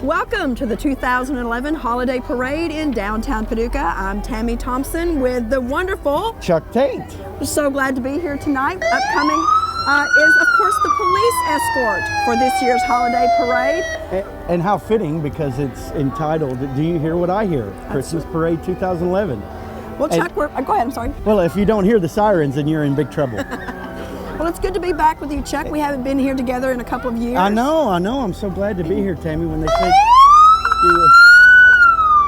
Welcome to the 2011 Holiday Parade in downtown Paducah. I'm Tammy Thompson with the wonderful Chuck Tate. We're so glad to be here tonight. Upcoming is, of course, the police escort for this year's Holiday Parade. And how fitting, because it's entitled, Do You Hear What I Hear? Christmas Parade 2011. Well, Chuck, go ahead, I'm sorry. Well, if you don't hear the sirens, then you're in big trouble. Well, it's good to be back with you, Chuck. We haven't been here together in a couple of years. I know. I'm so glad to be here, Tammy. When they said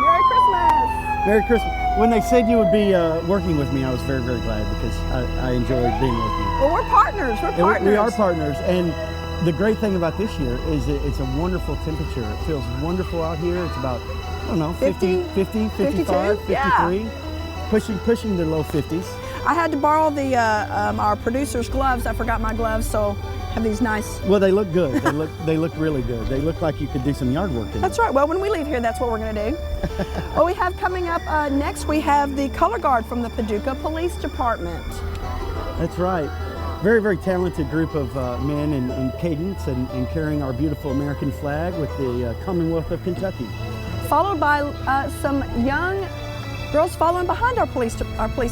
Merry Christmas! Merry Christmas. When they said you would be working with me, I was very, very glad, because I enjoyed being with you. Well, we're partners. We are partners. And the great thing about this year is that it's a wonderful temperature. It feels wonderful out here. It's about, I don't know, 50, 55, 53. Yeah. Pushing the low 50s. I had to borrow the our producer's gloves. I forgot my gloves, so I have these nice. Well, they look good. They look really good. They look like you could do some yard work in them. That's right. Well, when we leave here, that's what we're going to do. Well, we have coming up next, we have the color guard from the Paducah Police Department. That's right. Very, very talented group of men in cadence and carrying our beautiful American flag with the Commonwealth of Kentucky. Followed by some young girls following behind our police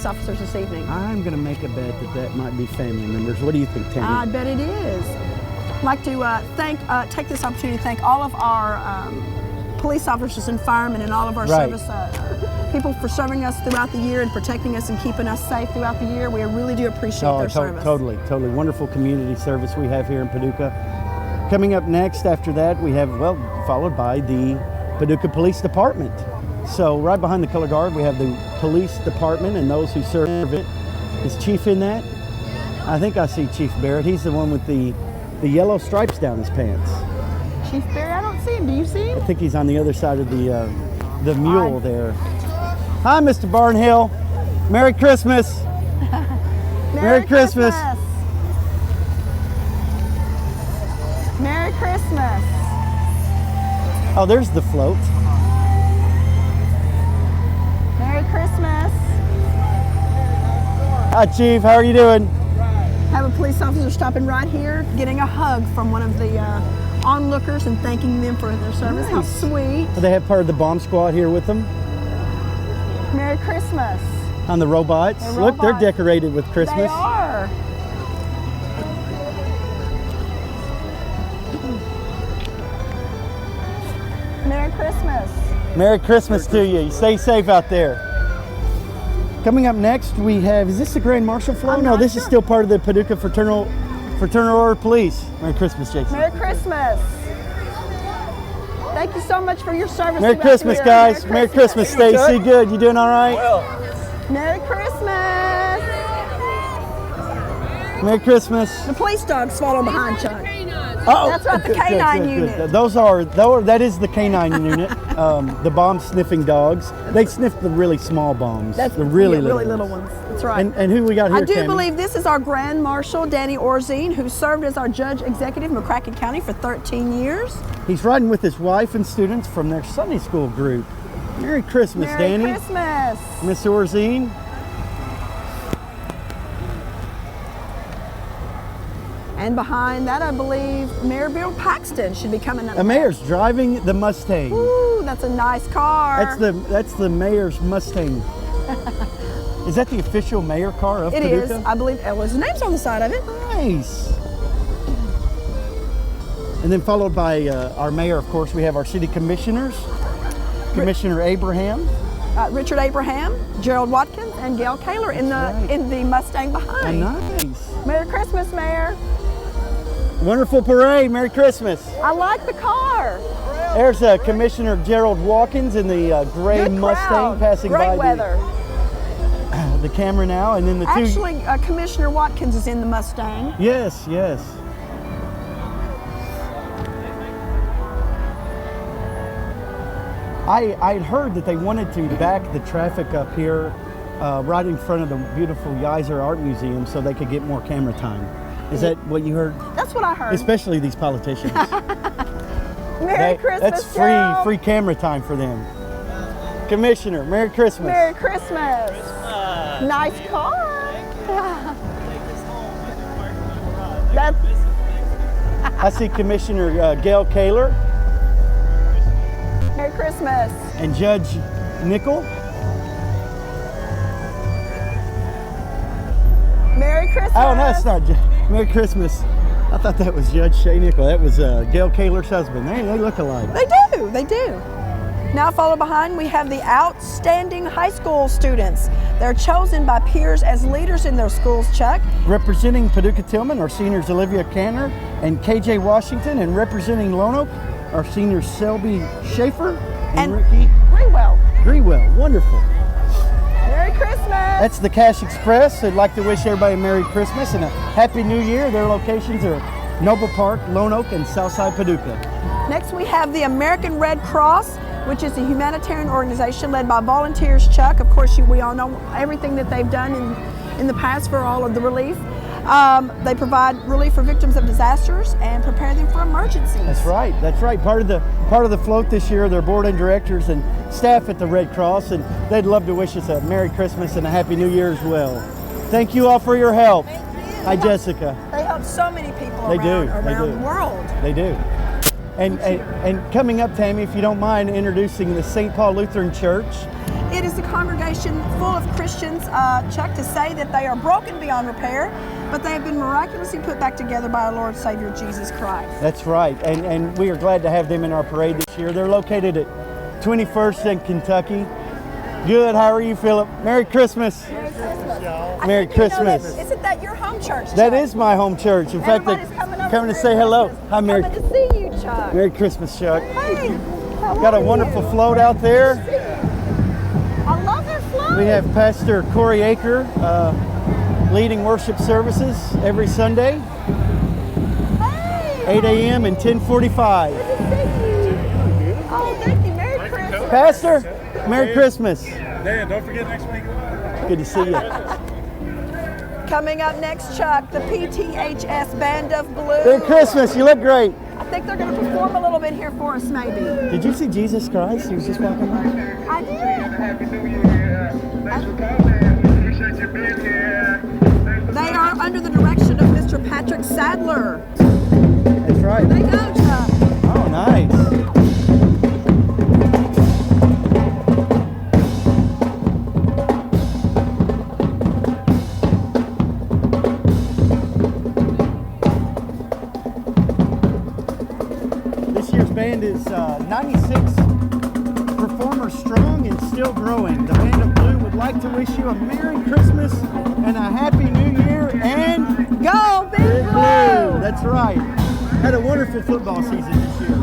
officers this evening. I'm going to make a bet that might be family members. What do you think, Tammy? I bet it is. I'd like to take this opportunity to thank all of our police officers and firemen and all of our service people for serving us throughout the year and protecting us and keeping us safe throughout the year. We really do appreciate their service. Totally. Wonderful community service we have here in Paducah. Coming up next after that, we have, followed by the Paducah Police Department. So right behind the color guard, we have the police department and those who serve it. Is Chief in that? I think I see Chief Barrett. He's the one with the yellow stripes down his pants. Chief Barrett, I don't see him. Do you see him? I think he's on the other side of the mule there. Hi, Mr. Barnhill. Merry Christmas. Merry Christmas. Merry Christmas. Oh, there's the float. Merry Christmas. Hi, Chief. How are you doing? Have a police officer stopping right here, getting a hug from one of the onlookers and thanking them for their service. Nice. How sweet. They have part of the bomb squad here with them. Merry Christmas. On the robots. Look, they're decorated with Christmas. They are. Merry Christmas. Merry Christmas to you. Stay safe out there. Coming up next, we have, is this the Grand Marshal flow? No, this is still part of the Paducah Fraternal Order of Police. Merry Christmas, Jason. Merry Christmas. Thank you so much for your service. Merry Christmas, guys. Merry Christmas, Stacy. Good. You doing all right? Well. Merry Christmas. Merry Christmas. The police dogs follow behind Chuck. Oh, that's right, the canine unit. Good. That is the canine unit. The bomb sniffing dogs. They sniff the really small bombs. That's the really little ones. That's right. And who we got here, I do Tammy? believe this is our Grand Marshal, Danny Orzine, who served as our Judge Executive in McCracken County for 13 years. He's riding with his wife and students from their Sunday school group. Merry Christmas, Danny. Merry Christmas. Miss Orzine. And behind that, I believe Mayor Bill Paxton should be coming up. The mayor's driving the Mustang. Ooh, that's a nice car. That's the mayor's Mustang. Is that the official mayor car of Paducah? It is, I believe. His name's on the side of it. Nice. And then followed by our mayor, of course, we have our city commissioners. Commissioner Abraham. Richard Abraham, Gerald Watkins, and Gail Kaler in the Mustang behind. Oh, nice. Merry Christmas, Mayor. Wonderful parade. Merry Christmas. I like the car. There's Commissioner Gerald Watkins in the gray Mustang passing by the camera now, and then the Actually, Commissioner Watkins is in the Mustang. Yes. I'd heard that they wanted to back the traffic up here right in front of the beautiful Geyser Art Museum so they could get more camera time. Is that what you heard? That's what I heard. Especially these politicians. Merry Christmas, That's free camera time for them. Commissioner, Merry Christmas. Merry Christmas. Nice car. I see Commissioner Gail Kaler. Merry Christmas. And Judge Nickel. Merry Christmas. Oh, no, it's not. Merry Christmas. I thought that was Judge Shay Nickel. That was Gail Kaler's husband. They look alike. They do. Now follow behind, we have the outstanding high school students. They're chosen by peers as leaders in their schools, Chuck. Representing Paducah Tillman, our seniors Olivia Canner and KJ Washington, and representing Lonoke, our seniors Selby Schaefer and Ricky Grewell. Wonderful. Merry Christmas. That's the Cash Express. I'd like to wish everybody a Merry Christmas and a Happy New Year. Their locations are Noble Park, Lonoke, and Southside Paducah. Next we have the American Red Cross, which is a humanitarian organization led by volunteers, Chuck. Of course, we all know everything that they've done in the past for all of the relief. They provide relief for victims of disasters and prepare them for emergencies. That's right. Part of the float this year, their board and directors and staff at the Red Cross, and they'd love to wish us a Merry Christmas and a Happy New Year as well. Thank you all for your help. Hi, Jessica. They help so many people around the world. They do. And coming up, Tammy, if you don't mind introducing the St. Paul Lutheran Church. It is a congregation full of Christians, Chuck, to say that they are broken beyond repair, but they have been miraculously put back together by our Lord Savior Jesus Christ. That's right, and we are glad to have them in our parade this year. They're located at 21st and Kentucky. Good, how are you, Philip? Merry Christmas. Merry Christmas. Merry Christmas. Isn't that your home church, Chuck? That is my home church. In fact, they're coming to say hello. Hi, Merry. Coming to see you, Chuck. Merry Christmas, Chuck. Hey, got a wonderful float out there. I love that float. We have Pastor Corey Aker leading worship services every Sunday, 8 a.m. and 10:45. Good to see you. Oh, thank you. Merry Christmas. Pastor, Merry Christmas. Dan, don't forget next week. Good to see you. Coming up next, Chuck, the PTHS Band of Blue. Merry Christmas. You look great. I think they're going to perform a little bit here for us, maybe. Did you see Jesus Christ? He was just walking by. I did. Happy New Year. Thanks for coming. Appreciate you being here. They are under the direction of Mr. Patrick Sadler. That's right. They go, Chuck. Oh, nice. This year's band is 96 performers strong and still growing. The Band of Blue would like to wish you a Merry Christmas and a Happy New Year and Go, Big Blue! That's right. Had a wonderful football season this year.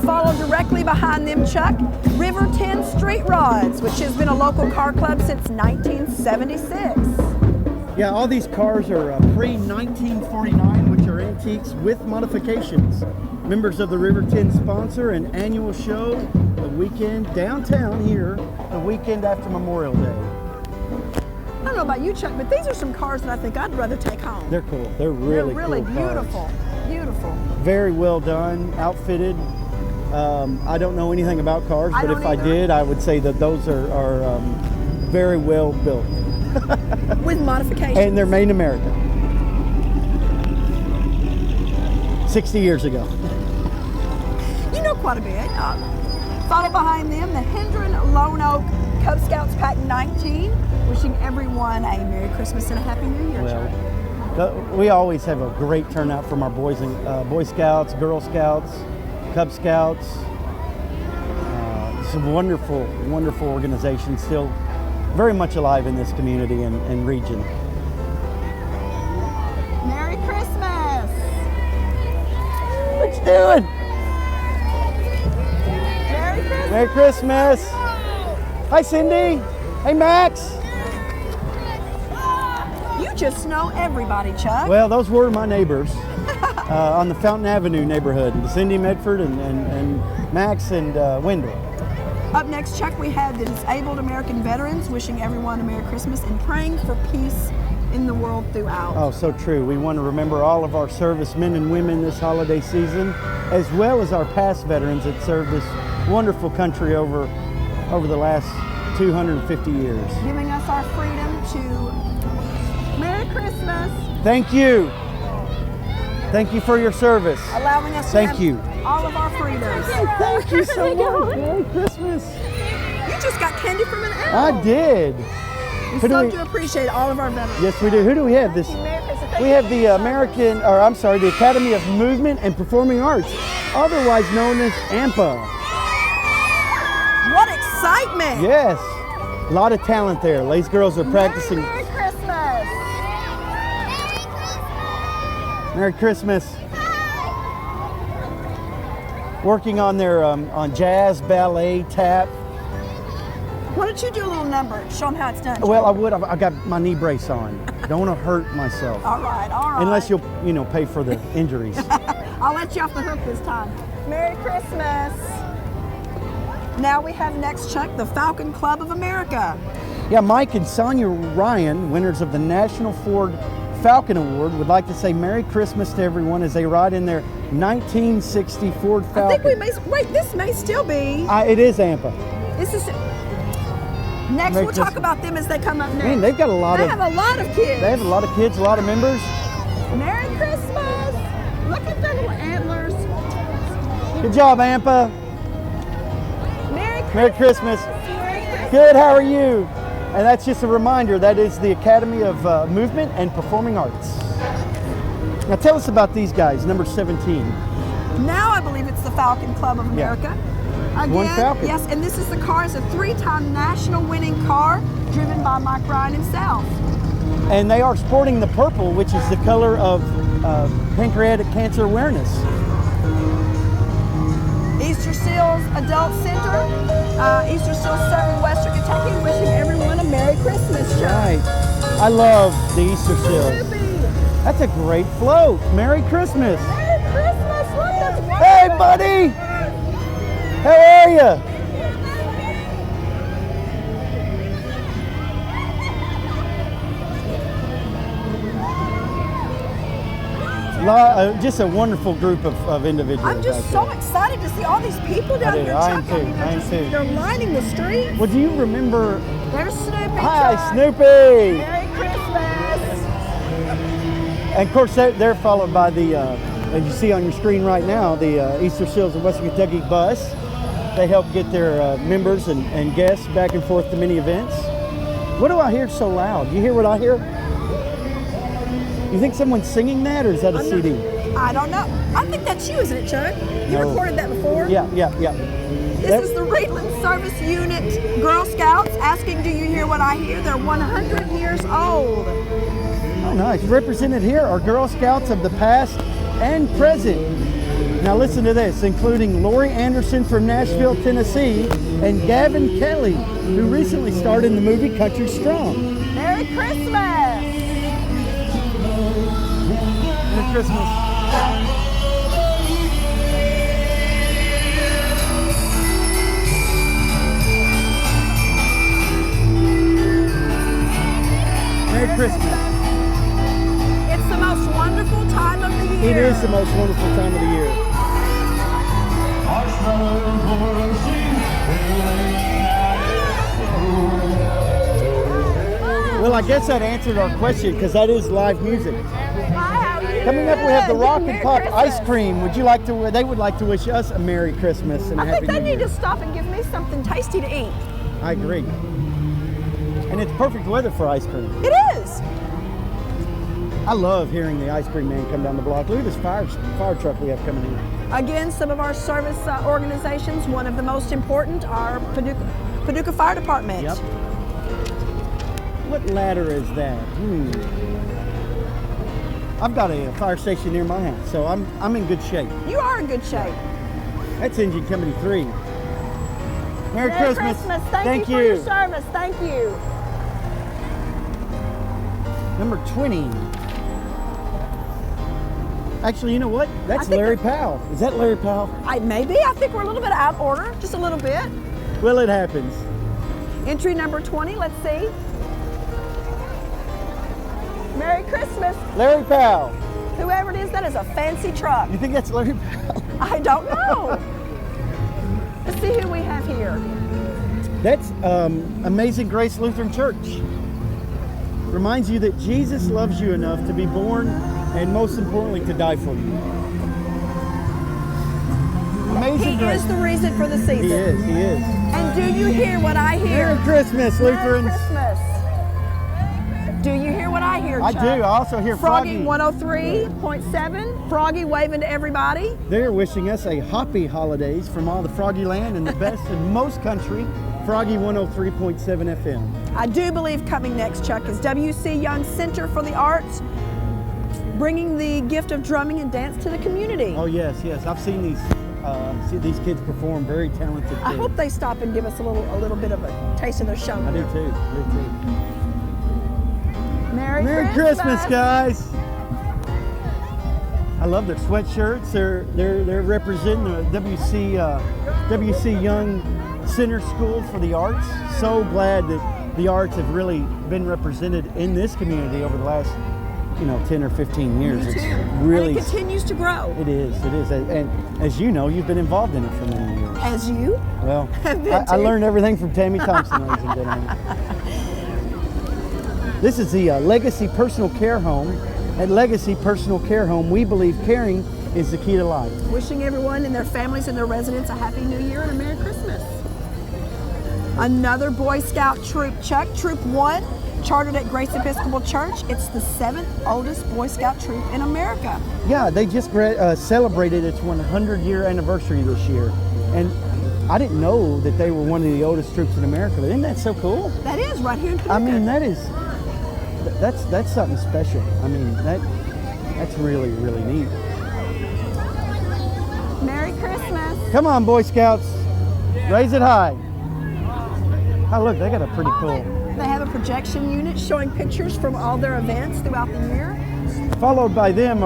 Follow directly behind them, Chuck, River 10 Street Rods, which has been a local car club since 1976. Yeah, all these cars are pre-1949, which are antiques with modifications. Members of the River 10 sponsor an annual show the weekend downtown here, the weekend after Memorial Day. I don't know about you, Chuck, but these are some cars that I think I'd rather take home. They're cool. They're really cool beautiful. cars. Beautiful. Very well done, outfitted. I don't know anything about cars, but if I either. did, I would say that those are very well built. With modifications. And they're made in America. 60 years ago. You know quite a bit. Follow behind them, the Hendron Lone Oak Cub Scouts Pack 19, wishing everyone a Merry Christmas and a Happy New Year. Well, we always have a great turnout from our boys and Boy Scouts, Girl Scouts, Cub Scouts. It's a wonderful, wonderful organization, still very much alive in this community and region. Merry Christmas! What you doing? Merry Christmas! Merry Christmas! Hi, Cindy. Hey, Max. You just know everybody, Chuck. Well, those were my neighbors on the Fountain Avenue neighborhood. Cindy Medford and Max and Wendell. Up next, Chuck, we have the disabled American veterans wishing everyone a Merry Christmas and praying for peace in the world throughout. Oh, so true. We want to remember all of our servicemen and women this holiday season, as well as our past veterans that served this wonderful country over the last 250 years. Giving us our freedom to Merry Christmas. Thank you. Thank you for your service. allowing us to Thank have you. all of our freedoms. Thank you so much. Merry Christmas. You just got candy from an owl. I did. We Who do so we- do appreciate all of our veterans. Yes, we do. Who do we have this? We have the the Academy of Movement and Performing Arts, otherwise known as AMPA. What excitement! Yes, a lot of talent there. These girls are practicing. Merry Christmas! Merry Christmas. Working on their on jazz, ballet, tap. Why don't you do a little number? Show them how it's done. Well, I would. I got my knee brace on. Don't want to hurt myself. All right, all right. Unless you'll, pay for the injuries. I'll let you off the hook this time. Merry Christmas! Now we have next, Chuck, the Falcon Club of America. Yeah, Mike and Sonia Ryan, winners of the National Ford Falcon Award, would like to say Merry Christmas to everyone as they ride in their 1960 Ford Falcon. I think we may, wait, this may still be. It is AMPA. This is, next Merry we'll talk Christmas. about them as they come up next. Man, they've got a lot They of. have a lot of kids. They have a lot of kids, a lot of members. Merry Christmas! Look at their little antlers. Good job, AMPA. Merry Christmas! Merry Christmas. Merry Christmas! Good. How are you? And that's just a reminder. That is the Academy of Movement and Performing Arts. Now tell us about these guys. Number 17. Now I believe it's the Falcon Club of America. Again, One Falcon. yes, and this is the car. It's a 3-time national winning car driven by Mike Ryan himself. And they are sporting the purple, which is the color of pancreatic cancer awareness. Easter Seals Adult Center, Easter Seals serving Western Kentucky, wishing everyone a Merry Christmas. Chuck. Right. I love the Easter seals. Snoopy. That's a great float. Merry Christmas. Merry Christmas! Look, that's wonderful. Hey, buddy. How are you? Just a wonderful group of individuals. I'm just out so there. excited to see all these people down do. here. I am Chuck. too. mean, I am they're too. They're lining the streets. Well, do you remember? There's Snoopy. Hi, Chuck. Snoopy. Merry Christmas! And of course, they're followed by the, as you see on your screen right now, the Easter Seals of Western Kentucky bus. They help get their members and guests back and forth to many events. What do I hear so loud? You hear what I hear? You think someone's singing that, or is that a CD? I don't know. I think that's you, isn't it, Chuck? You No. recorded that before? Yeah. This is the Reedland Service Unit Girl Scouts asking, do you hear what I hear? They're 100 years old. Oh, nice. Represented here are Girl Scouts of the past and present. Now listen to this, including Lori Anderson from Nashville, Tennessee, and Gavin Kelly, who recently starred in the movie Country Strong. Merry Christmas! Merry Christmas. Merry Christmas. It's the most wonderful time of the year. It is the most wonderful time of the year. Well, I guess that answered our question because that is live music. Coming up, we have the Rock and Pop ice cream. Would you like to? They would like to wish us a Merry Christmas and a I Happy think they New need Year. to stop and give me something tasty to eat. I agree. And it's perfect weather for ice cream. It is. I love hearing the ice cream man come down the block. Look at this fire truck we have coming in. Again, some of our service organizations, one of the most important, are Paducah Fire Department. Yep. What ladder is that? I've got a fire station near my house, so I'm in good shape. You are in good shape. That's engine company 3. Merry Merry Christmas. Thank you for your service. Thank you. Number 20. Actually, you know what? That's think Larry Powell. Is that Larry Powell? Maybe. I think we're a little bit out of order. Just a little bit. Well, it happens. Entry number 20. Let's see. Merry Christmas. Larry Powell. Whoever it is, that is a fancy truck. You think that's Larry Powell? I don't know. Let's see who we have here. That's Amazing Grace Lutheran Church. Reminds you that Jesus loves you enough to be born and most importantly, to die for you. Amazing He grace. is the reason for the season. He is. He is. And do you hear what I hear? Merry Christmas, Lutherans. Merry Christmas. Do you hear what I hear, I Chuck? do. I also hear Froggy Froggy. 103.7. Froggy waving to everybody. They're wishing us a happy holidays from all the Froggy land and the best in most country. Froggy 103.7 FM. I do believe coming next, Chuck, is WC Young Center for the Arts, bringing the gift of drumming and dance to the community. Oh yes, yes. I've seen these kids perform. Very talented kids. I hope they stop and give us a little bit of a taste of their show. I do too. Merry Christmas, guys. I love their sweatshirts. They're representing the WC Young Center School for the Arts. So glad that the arts have really been represented in this community over the last 10 or 15 years. Me too. It's really, and it continues to grow. It is. And as you know, you've been involved in it for many years. As you? Well, have been I too. learned everything from Tammy Thompson, ladies and gentlemen. This is the Legacy Personal Care Home. At Legacy Personal Care Home, we believe caring is the key to life. Wishing everyone and their families and their residents a Happy New Year and a Merry Christmas. Another Boy Scout troop, Chuck. Troop 1, chartered at Grace Episcopal Church. It's the 7th oldest Boy Scout troop in America. Yeah, they just celebrated its 100-year anniversary this year. And I didn't know that they were one of the oldest troops in America. But isn't that so cool? That is right here in Paducah. I mean, that's something special. I mean, that's really, really neat. Merry Christmas. Come on, Boy Scouts. Raise it high. Oh, look, they got a pretty cool. They have a projection unit showing pictures from all their events throughout the year. Followed by them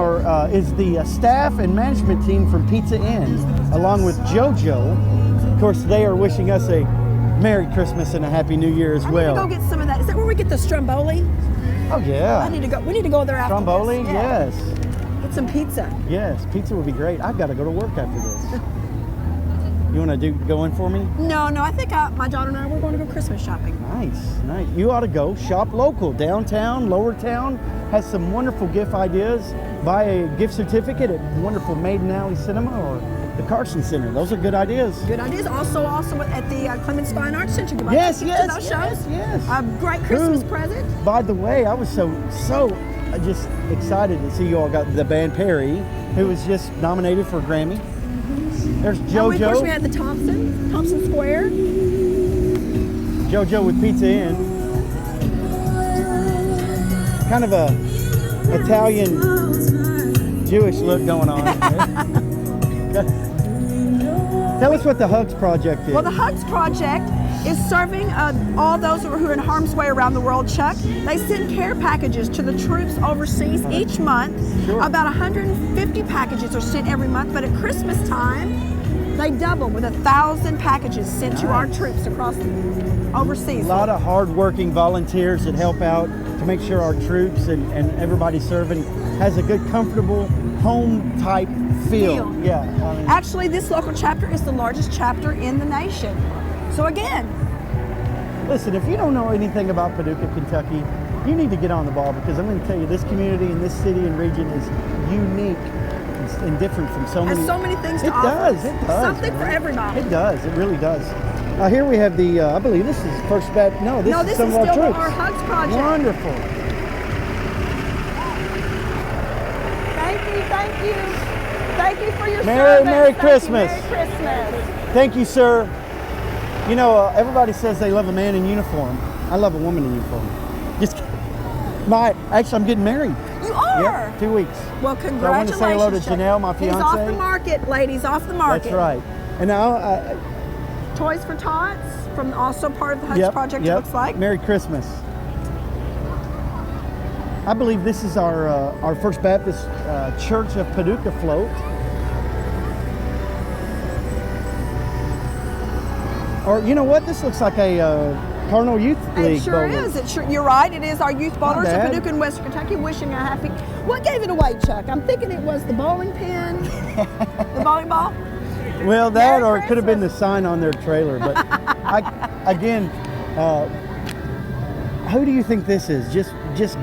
is the staff and management team from Pizza Inn, along with JoJo. Of course, they are wishing us a Merry Christmas and a Happy New Year as well. I need to go get some of that. Is that where we get the stromboli? Oh yeah. We need to go there after Stromboli, this. Yeah. yes. Get some pizza. Yes, pizza would be great. I've got to go to work after this. You want to go in for me? No, I think my daughter and I, we're going to go Christmas shopping. Nice. You ought to go shop local. Downtown, Lower Town has some wonderful gift ideas. Buy a gift certificate at wonderful Maiden Alley Cinema or the Carson Center. Those are good ideas. Good ideas. Also at the Clements Fine Arts Center. You buy Yes, tickets to those shows. yes. A great Christmas present. By the way, I was so just excited to see you all got the band Perry, who was just nominated for a Grammy. There's And of course, we JoJo. had the Thompson Square. JoJo with Pizza Inn. Kind of a Italian Jewish look going on. Tell us what the Hugs Project is. Well, the Hugs Project is serving all those who are in harm's way around the world, Chuck. They send care packages to the troops overseas each month. Sure. About 150 packages are sent every month, but at Christmas time, they double with 1,000 packages sent to our troops across overseas. A lot of hard-working volunteers that help out to make sure our troops and everybody serving has a good, comfortable, home-type feel. Yeah. I mean, Actually, this local chapter is the largest chapter in the nation. So again, listen, if you don't know anything about Paducah, Kentucky, you need to get on the ball because I'm going to tell you this community and this city and region is unique and different from so many. has so many things to It offer. does. It does. Something for everybody. It does. It really does. Here we have the. I believe this is First Baptist. No, this is some of our still troops. our Hugs Project. Wonderful. Thank you. Thank you for your Merry service. Christmas. Merry Christmas. Thank you, sir. You know, everybody says they love a man in uniform. I love a woman in uniform. Just actually, I'm getting married. You are? Yep, 2 weeks. Well, So congratulations. I want to say hello to Chuck. Janelle, my He's off fiance. the market, ladies, off the market. That's right. And now, Toys for Tots, from also part of the Hugs yep, Project, yep. it looks like. Merry Christmas. I believe this is our First Baptist Church of Paducah float. Or you know what? This looks like a Cardinal Youth League It sure bowler. is. You're right. It is our youth bowlers of bad. Paducah and Western Kentucky wishing a happy. What gave it away, Chuck? I'm thinking it was the bowling pin, the bowling ball. Well, that Merry or it could have been the Christmas. sign on their trailer. But who do you think this is? Just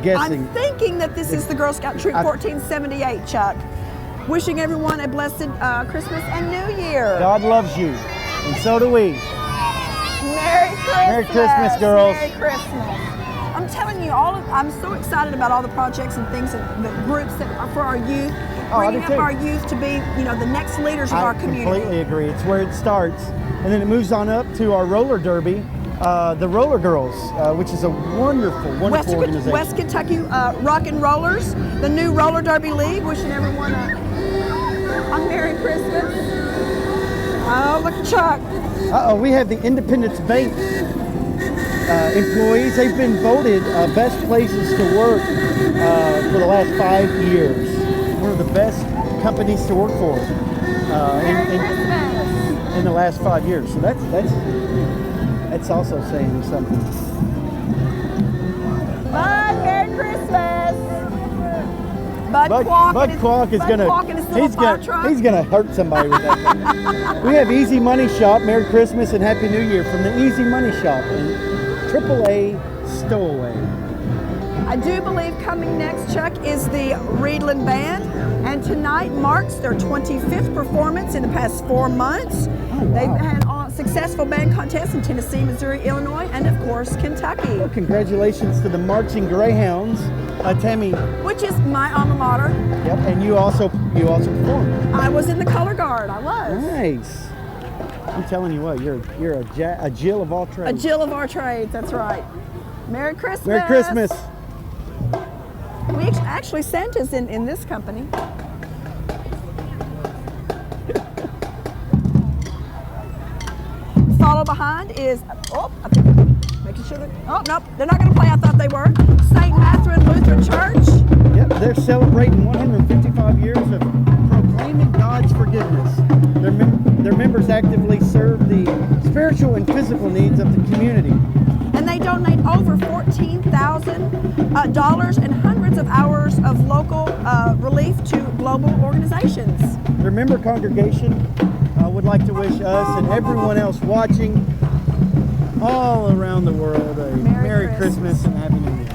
guessing. I'm thinking thinking that this is the Girl Scout Troop 1478, Chuck. Wishing everyone a blessed Christmas and New Year. God loves you, and so do we. Merry Christmas. Merry Christmas, girls. Merry Christmas. I'm telling you, I'm so excited about all the projects and things and the groups that are for our youth, bringing up our youth to be, the next leaders of our community. I completely agree. It's where it starts, and then it moves on up to our roller derby, the Roller Girls, which is a wonderful organization. West Kentucky Rock and Rollers, the new Roller Derby League. Wishing everyone a Merry Christmas. Oh, look at Chuck. We have the Independence Bank employees. They've been voted best places to work for the last 5 years. One of the best companies to work for in the last 5 years. So that's also saying something. Bud, Merry Christmas. Bud Kwok is gonna hurt somebody with that thing. We have Easy Money Shop. Merry Christmas and Happy New Year from the Easy Money Shop in AAA Stowaway. I do believe coming next, Chuck, is the Reedland Band, and tonight marks their 25th performance in the past 4 months. Oh, wow. They've had successful band contests in Tennessee, Missouri, Illinois, and of course Kentucky. Well, congratulations to the Marching Greyhounds, Tammy, which is my alma mater. Yep, and you also performed. I was in the color guard. I was. Nice. I'm telling you what, you're a Jill of all trades. A Jill of our trades. That's right. Merry Christmas. Merry Christmas. We actually Santa's in this company. Follow behind is, making sure that, nope, they're not going to play. I thought they were. St. Matthew Lutheran Church. Yep, they're celebrating 155 years of proclaiming God's forgiveness. Their members actively serve the spiritual and physical needs of the community. And they donate over $14,000 and hundreds of hours of local relief to global organizations. Their member congregation would like to wish us and everyone else watching all around the world a Merry Christmas and Happy New Year.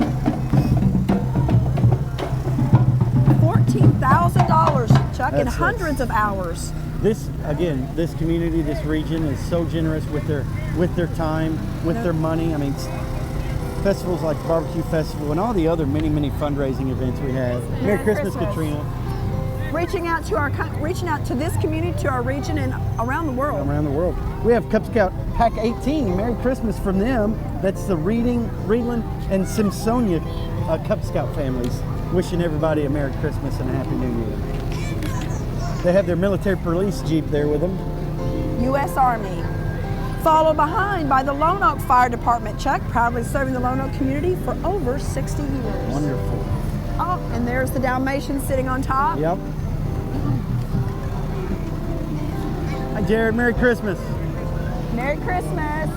$14,000, Chuck, and hundreds of hours. This community, this region is so generous with their time, with their money. I mean, festivals like Barbecue Festival and all the other many fundraising events we have. Merry Christmas, Katrina. Reaching out to this community, to our region, and around the world. Around the world. We have Cub Scout Pack 18. Merry Christmas from them. That's the Reedland, and Simpsonia Cub Scout families. Wishing everybody a Merry Christmas and a Happy New Year. They have their military police jeep there with them. U.S. Army. Followed behind by the Lone Oak Fire Department, Chuck, proudly serving the Lone Oak community for over 60 years. Wonderful. Oh, and there's the Dalmatian sitting on top. Yep. Hi, Jared. Merry Christmas. Merry Christmas.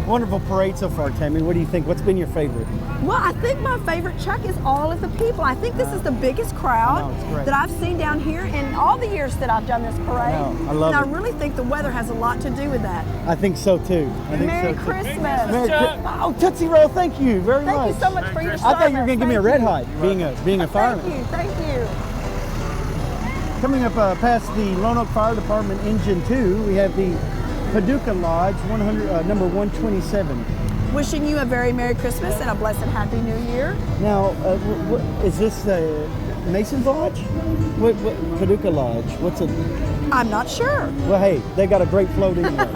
Wonderful parade so far, Tammy. What do you think? What's been your favorite? Well, I think my favorite, Chuck, is all of the people. I think this is the biggest crowd that I've seen down here in all the years that I've done this parade. I love it. And I really think the weather has a lot to do with that. I think so too. Merry Christmas. Oh, Tootsie Roll, thank you very much. Thank you so much for your service. I thought you were going to give me a red hot, being a fireman. Thank you. Coming up past the Lone Oak Fire Department Engine 2, we have the Paducah Lodge, number 127. Wishing you a very Merry Christmas and a blessed Happy New Year. Now, is this the Mason's Lodge? What Paducah Lodge? What's it? I'm not sure. Well, hey, they got a great float anyway.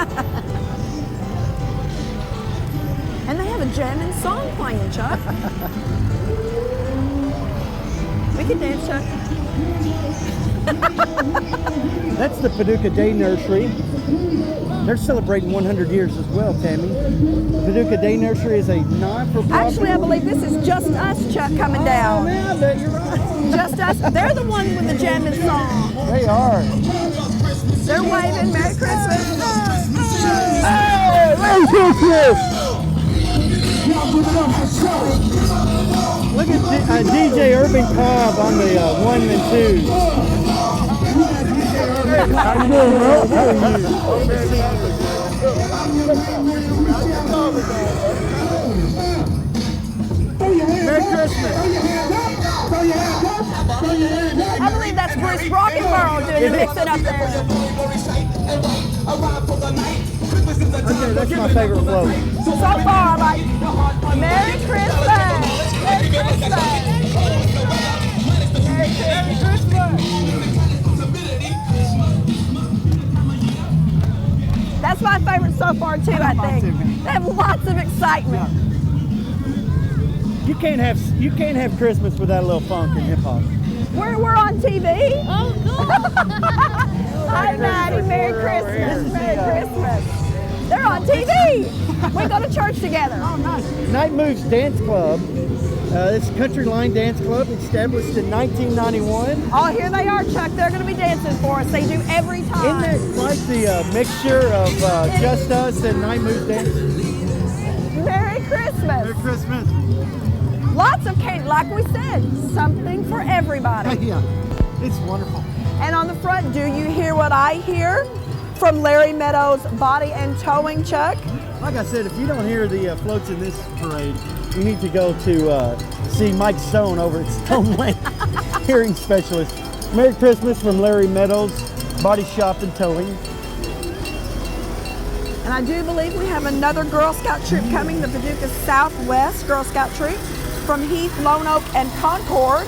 And they have a jamming song playing, Chuck. We can dance, Chuck. That's the Paducah Day Nursery. They're celebrating 100 years as well, Tammy. Paducah Day Nursery is a non-for-profit. Actually, I believe this is Just Us, Chuck, coming down. Man, I bet you're right. Just Us. They're the ones with the jamming song. They are. They're waving Merry Christmas. Hey, Merry Christmas! Look at DJ Urban Cobb on the 1 and 2. How you doing, bro? How are you? Merry Christmas. I believe that's Bruce Rockenborough doing the mixing up there. Okay, that's my favorite float. So far, I'm like, Merry Christmas! Merry Christmas! Merry Christmas! That's my favorite so far too, I think. They have lots of excitement. You can't have Christmas without a little funk and hip hop. We're on TV. Oh, cool. Hi, Maddie. Merry Christmas. Merry Christmas. They're on TV. We go to church together. Oh, nice. Night Moves Dance Club. It's a country line dance club established in 1991. Oh, here they are, Chuck. They're going to be dancing for us. They do every time. Isn't that like the mixture of Just Us and Night Moves Dance? Merry Christmas. Merry Christmas. Lots of candy, like we said, something for everybody. Yeah, it's wonderful. And on the front, do you hear what I hear from Larry Meadows Body and Towing, Chuck? Like I said, if you don't hear the floats in this parade, you need to go to see Mike Stone over at Stone Lane Hearing Specialist. Merry Christmas from Larry Meadows Body Shop and Towing. And I do believe we have another Girl Scout troop coming, the Paducah Southwest Girl Scout troop from Heath, Lone Oak, and Concord.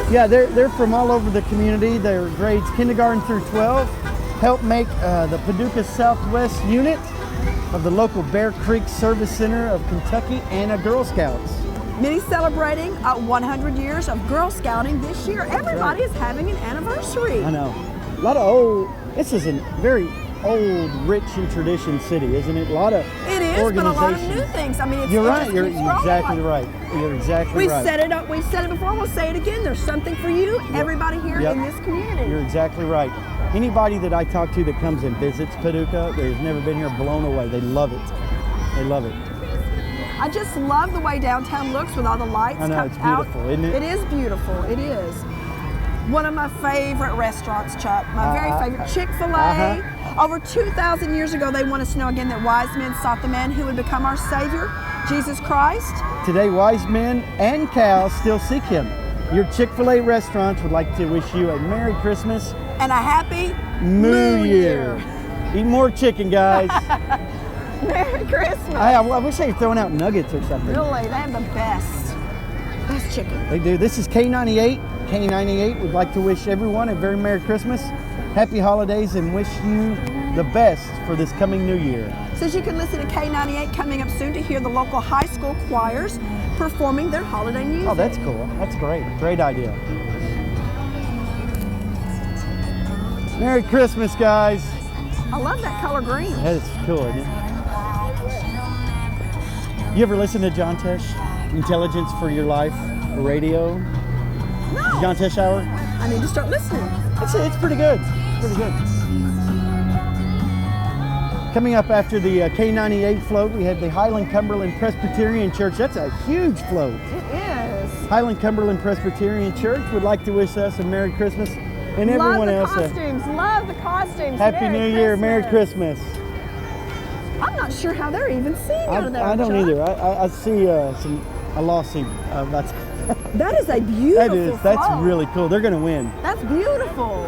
They're from all over the community. They're grades kindergarten through 12. Help make the Paducah Southwest unit of the local Bear Creek Service Center of Kentucky and a Girl Scouts. Many celebrating 100 years of Girl Scouting this year. Everybody is having an anniversary. I know. A lot of old, this is a very old, rich in tradition city, isn't it? A lot of It is, but a lot of new things. I mean, it's You're it right. just You're keeps growing. exactly right. You're exactly We've right. said it up. We've said it before. We'll say it again. There's something for you, everybody here in this community. You're exactly right. Anybody that I talk to that comes and visits Paducah, they've never been here, blown away. They love it. They love it. I just love the way downtown looks with all the lights. I know, it's beautiful, isn't it? It is beautiful. It is. One of my favorite restaurants, Chuck. My very favorite, Chick-fil-A. Over 2,000 years ago, they want us to know again that wise men sought the man who would become our Savior, Jesus Christ. Today, wise men and cows still seek him. Your Chick-fil-A restaurants would like to wish you a Merry Christmas And a happy New Year. Eat more chicken, guys. Merry Christmas. I wish they were throwing out nuggets or something. Really, they have the best chicken. They do. This is K98. K98 would like to wish everyone a very Merry Christmas, Happy Holidays, and wish you the best for this coming New Year. Says you can listen to K98 coming up soon to hear the local high school choirs performing their holiday music. Oh, that's cool. That's great. Great idea. Merry Christmas, guys. I love that color green. That is cool, isn't it? You ever listen to John Tesh? Intelligence for Your Life Radio? No. John Tesh Hour? I need to start listening. It's pretty good. It's pretty good. Coming up after the K98 float, we have the Highland Cumberland Presbyterian Church. That's a huge float. It is. Highland Cumberland Presbyterian Church would like to wish us a Merry Christmas and everyone else Love the costumes. Love the costumes. Happy New Year, Merry Christmas. I'm not sure how they're even seeing out of there. I don't Chuck. either. I see a lawsuit. That is a beautiful That's float. really cool. They're going to win. That's beautiful.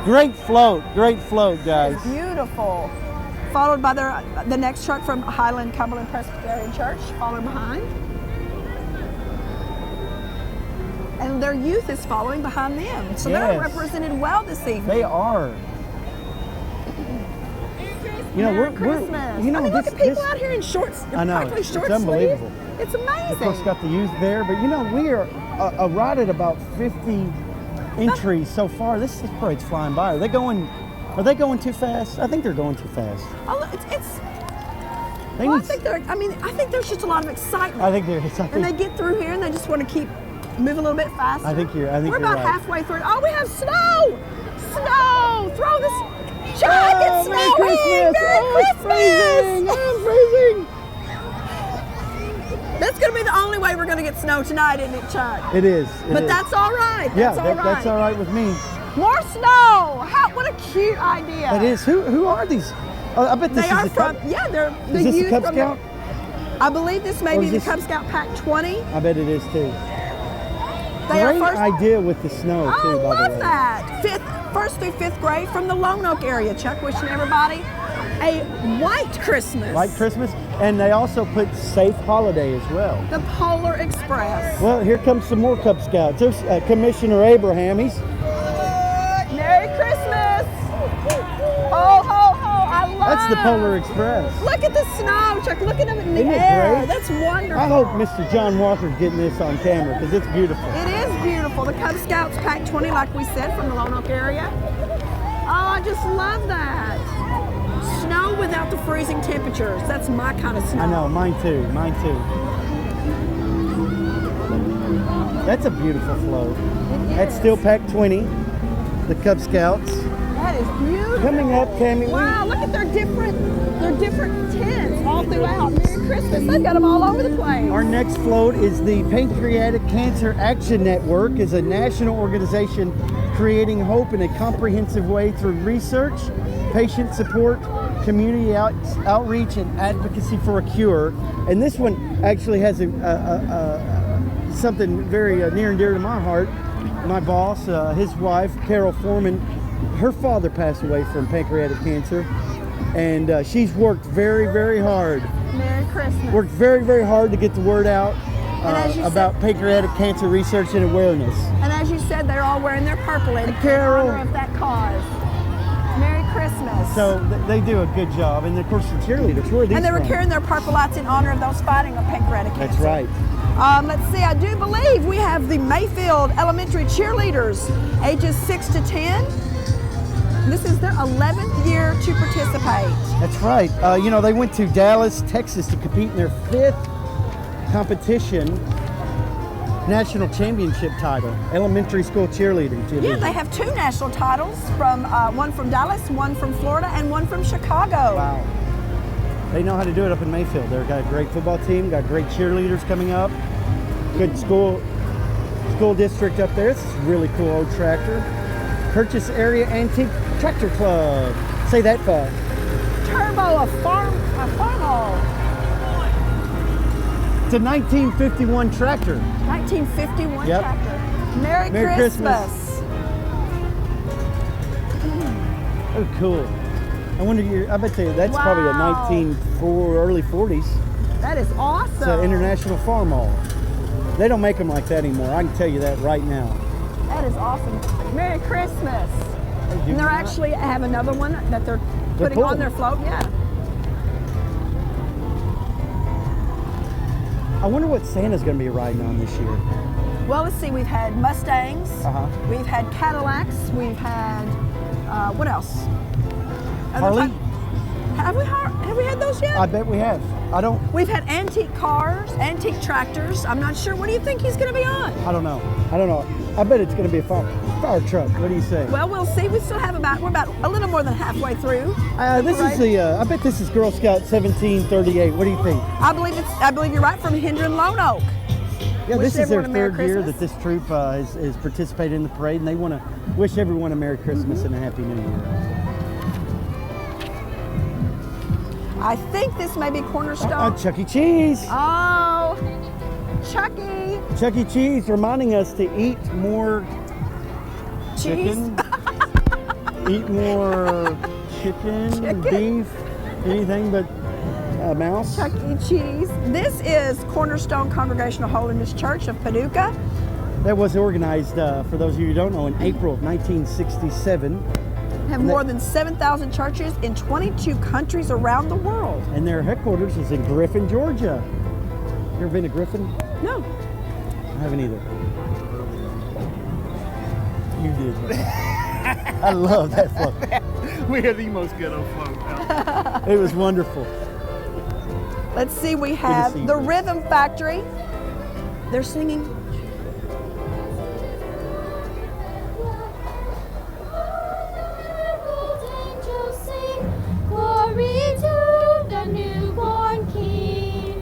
Great float, guys. It's beautiful. Followed by the next truck from Highland Cumberland Presbyterian Church, following behind. And their youth is following behind them. So they're Yes. represented well this evening. They are. You know, Merry Christmas. You know, I mean, look this, at people this, out here in shorts. I know, practically it's short unbelievable. sleeve. It's amazing. Of course, got the youth there, but you know, we are right at about 50 entries so far. This parade's flying by. Are they going too fast? I think they're going too fast. Oh, I think there's just a lot of excitement. I think there is. And they get through here and they just want to keep moving a little bit faster. I think you're We're about right. halfway through. Oh, we have snow! Snow! Throw this. Chuck, it's Merry snowing! Christmas! Merry It's freezing! Christmas! I'm freezing! That's going to be the only way we're going to get snow tonight, isn't it, Chuck? It is. But that's all right. Yeah, That's all right. that's all right with me. More snow! What a cute idea. That is. Who are these? Oh, I bet this They is are the from, Cub. they're the Is this youth the Cub from Scout? I believe this may Or be is the this- Cub Scout Pack 20. I bet it is too. They are Great first. idea with the snow I too, by the love way. that. First through fifth grade from the Lone Oak area. Chuck, wishing everybody a white Christmas. White Christmas, and they also put Safe Holiday as well. The Polar Express. Well, here comes some more Cub Scouts. There's Commissioner Abraham. He's Merry Christmas. Oh, ho, ho. I love that's the Polar Express. Look at the snow, Chuck. Look at them in the Isn't it air. great? That's wonderful. I hope Mr. John Walker's getting this on camera because it's beautiful. It is beautiful. The Cub Scouts Pack 20, like we said, from the Lone Oak area. Oh, I just love that. Snow without the freezing temperatures. That's my kind of snow. I know, mine too. Mine too. That's a beautiful float. That's still Pack 20, the Cub Scouts. That is beautiful. Coming up, Tammy. Wow, look at their different tents all throughout. Merry Christmas. They've got them all over the place. Our next float is the Pancreatic Cancer Action Network, is a national organization creating hope in a comprehensive way through research, patient support, community outreach, and advocacy for a cure. And this one actually has something very near and dear to my heart. My boss, his wife, Carol Foreman, her father passed away from pancreatic cancer, and she's worked very, very hard. Merry Christmas. Worked very, very hard to get the word out And as you about pancreatic cancer research and awareness. And as you said, they're all wearing their purple in Carol. honor of that cause. Merry Christmas. So they do a good job, and of course the cheerleaders. Where are these And they were from? carrying their purple lights in honor of those fighting of pancreatic cancer. That's right. Let's see, I do believe we have the Mayfield Elementary cheerleaders, ages 6 to 10. This is their 11th year to participate. That's right. You know, they went to Dallas, Texas to compete in their 5th competition, national championship title, elementary school cheerleading division. Yeah, they have 2 national titles, from one from Dallas, one from Florida, and one from Chicago. Wow. They know how to do it up in Mayfield. They've got a great football team, got great cheerleaders coming up, good school district up there. This is a really cool old tractor. Purchase Area Antique Tractor Club. Say that fast. Turbo, a farm haul. It's a 1951 tractor. 1951 Yep. tractor. Merry Christmas. Christmas. Oh, cool. I wonder, I bet you that's probably a Wow. 1940, early 40s. That is awesome. It's an international farm hall. They don't make them like that anymore. I can tell you that right now. That is awesome. Merry Christmas. They do And they're not- actually have another one that they're putting pulling. on their float. Yeah. I wonder what Santa's going to be riding on this year. Well, let's see. We've had Mustangs. Uh-huh. We've had Cadillacs. We've had what else? Other Harley? type- Have we had those yet? I bet we have. I don't We've had antique cars, antique tractors. I'm not sure. What do you think he's going to be on? know. I bet it's going to be a fire truck. What do you say? Well, we'll see. We still have we're about a little more than halfway through. This is I bet this is Girl Scout 1738. What do you think? I believe you're right, from Hendron Lone Oak. Yeah, Wish this is their everyone a Merry 3rd year Christmas. that this troop has participated in the parade, and they want to wish everyone a Merry Christmas and a Happy New Year. I think this may be Cornerstone. Chuck E. Cheese. Oh, Chucky. Chuck E. Cheese reminding us to eat more Cheese. chicken. Eat more chicken, beef, anything but a mouse. Chuck E. Cheese. This is Cornerstone Congregational Holiness Church of Paducah. That was organized, for those of you who don't know, in April of 1967. Have more than 7,000 churches in 22 countries around the world. And their headquarters is in Griffin, Georgia. You ever been to Griffin? No. I haven't either. You did. I love that float. We are the most ghetto float out. It was wonderful. Let's see, we see have you. the Rhythm Factory. They're singing. Glory to the newborn King.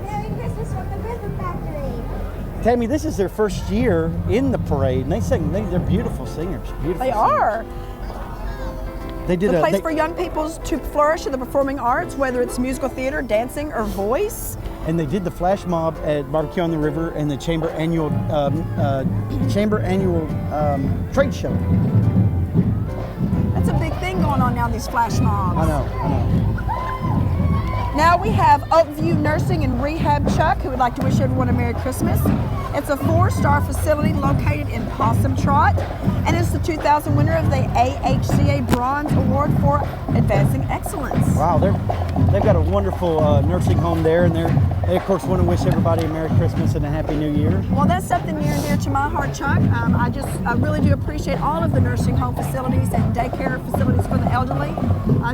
Merry Christmas from the Rhythm Factory. Tammy, this is their first year in the parade, and they're beautiful singers. Beautiful They singers. are. They did the a- place they- for young people to flourish in the performing arts, whether it's musical theater, dancing, or voice. And they did the flash mob at Barbecue on the River and the Chamber annual trade show. That's a big thing going on now, these flash mobs. I know. Now we have Oakview Nursing and Rehab Chuck, who would like to wish everyone a Merry Christmas. It's a 4-star facility located in Possum Trot, and it's the 2000 winner of the AHCA Bronze Award for Advancing Excellence. Wow, they've got a wonderful nursing home there, and they of course want to wish everybody a Merry Christmas and a Happy New Year. Well, that's something near and dear to my heart, Chuck. I really do appreciate all of the nursing home facilities and daycare facilities for the elderly,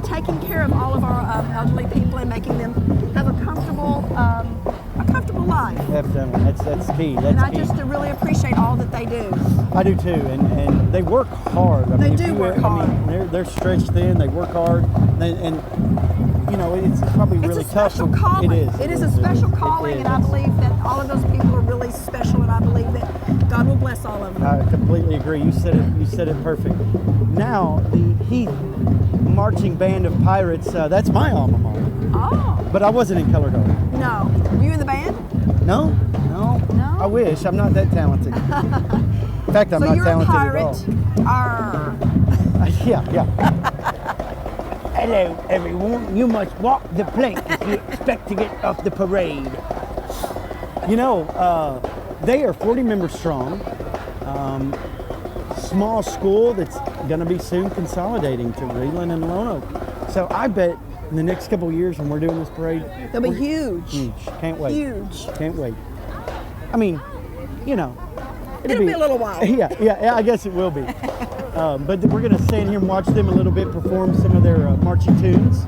taking care of all of our elderly people and making them have a comfortable life. Definitely, that's key. And I just really appreciate all that they do. I do too, and they work hard. I They mean, do if you- work I mean, hard. they're stretched thin. They work hard, and you know it's probably It's really a tough. special calling. It is a special calling, and I is. believe that all of those people are really special, and I believe that God will bless all of them. I completely agree. You said it perfect. Now the Heath Marching Band of Pirates. That's my alma mater, Oh, but I wasn't in color guard. no. Were you in the band? No. No? I wish. I'm not that talented. In fact, I'm So not you're a talented pirate. at Arr. all. Yeah. Hello, everyone. You must walk the plank if you expect to get off the parade. You know, they are 40 members strong. Small school that's going to be soon consolidating to Reland and Roanoke. So I bet in the next couple of years when we're doing this parade, They'll be we're- huge. Huge. Can't wait. Huge. Can't wait. I mean, you know. It'll be a little while. Yeah, I guess it will be. But we're going to stand here and watch them a little bit perform some of their marching tunes.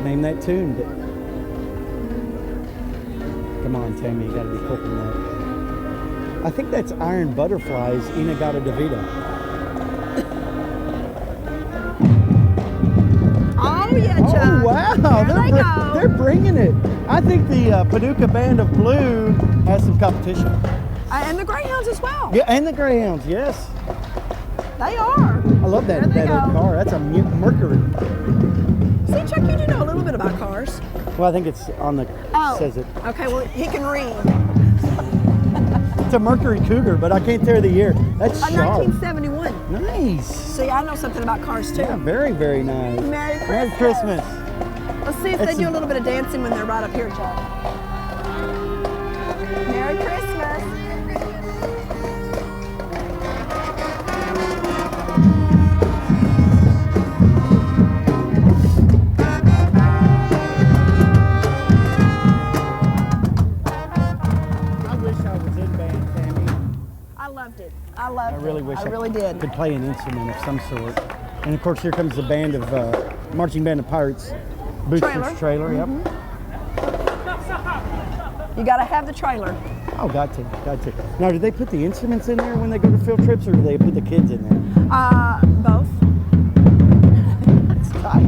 Name that tune. Come on, Tammy, you got to be quick on that. I think that's Iron Butterflies, Inagata Davida. Oh, yeah, Oh, Chuck. wow. There they go. They're bringing it. I think the Paducah Band of Blue has some competition. And the Greyhounds as well. Yeah, and the Greyhounds, yes. They are. I love that, There they that go. car. That's a Mercury. See, Chuck, you do know a little bit about cars. Well, I think it's on the, says it. Okay, well, he can read. It's a Mercury Cougar, but I can't tell you the year. That's A sharp. 1971. Nice. See, I know something about cars, too. Yeah, very, very nice. Merry Christmas. Merry Christmas. Let's see if It's they do a- a little bit of dancing when they're right up here, Chuck. Merry Christmas. I wish I was in band, Tammy. I loved it. I loved I it. really wish I really did. could play an instrument of some sort. And of course, here comes the band of marching band of pirates. Boosters trailer. Yep. You got to have the trailer. Oh, got to. Now, do they put the instruments in there when they go to field trips, or do they put the kids in there? Both. It's tight.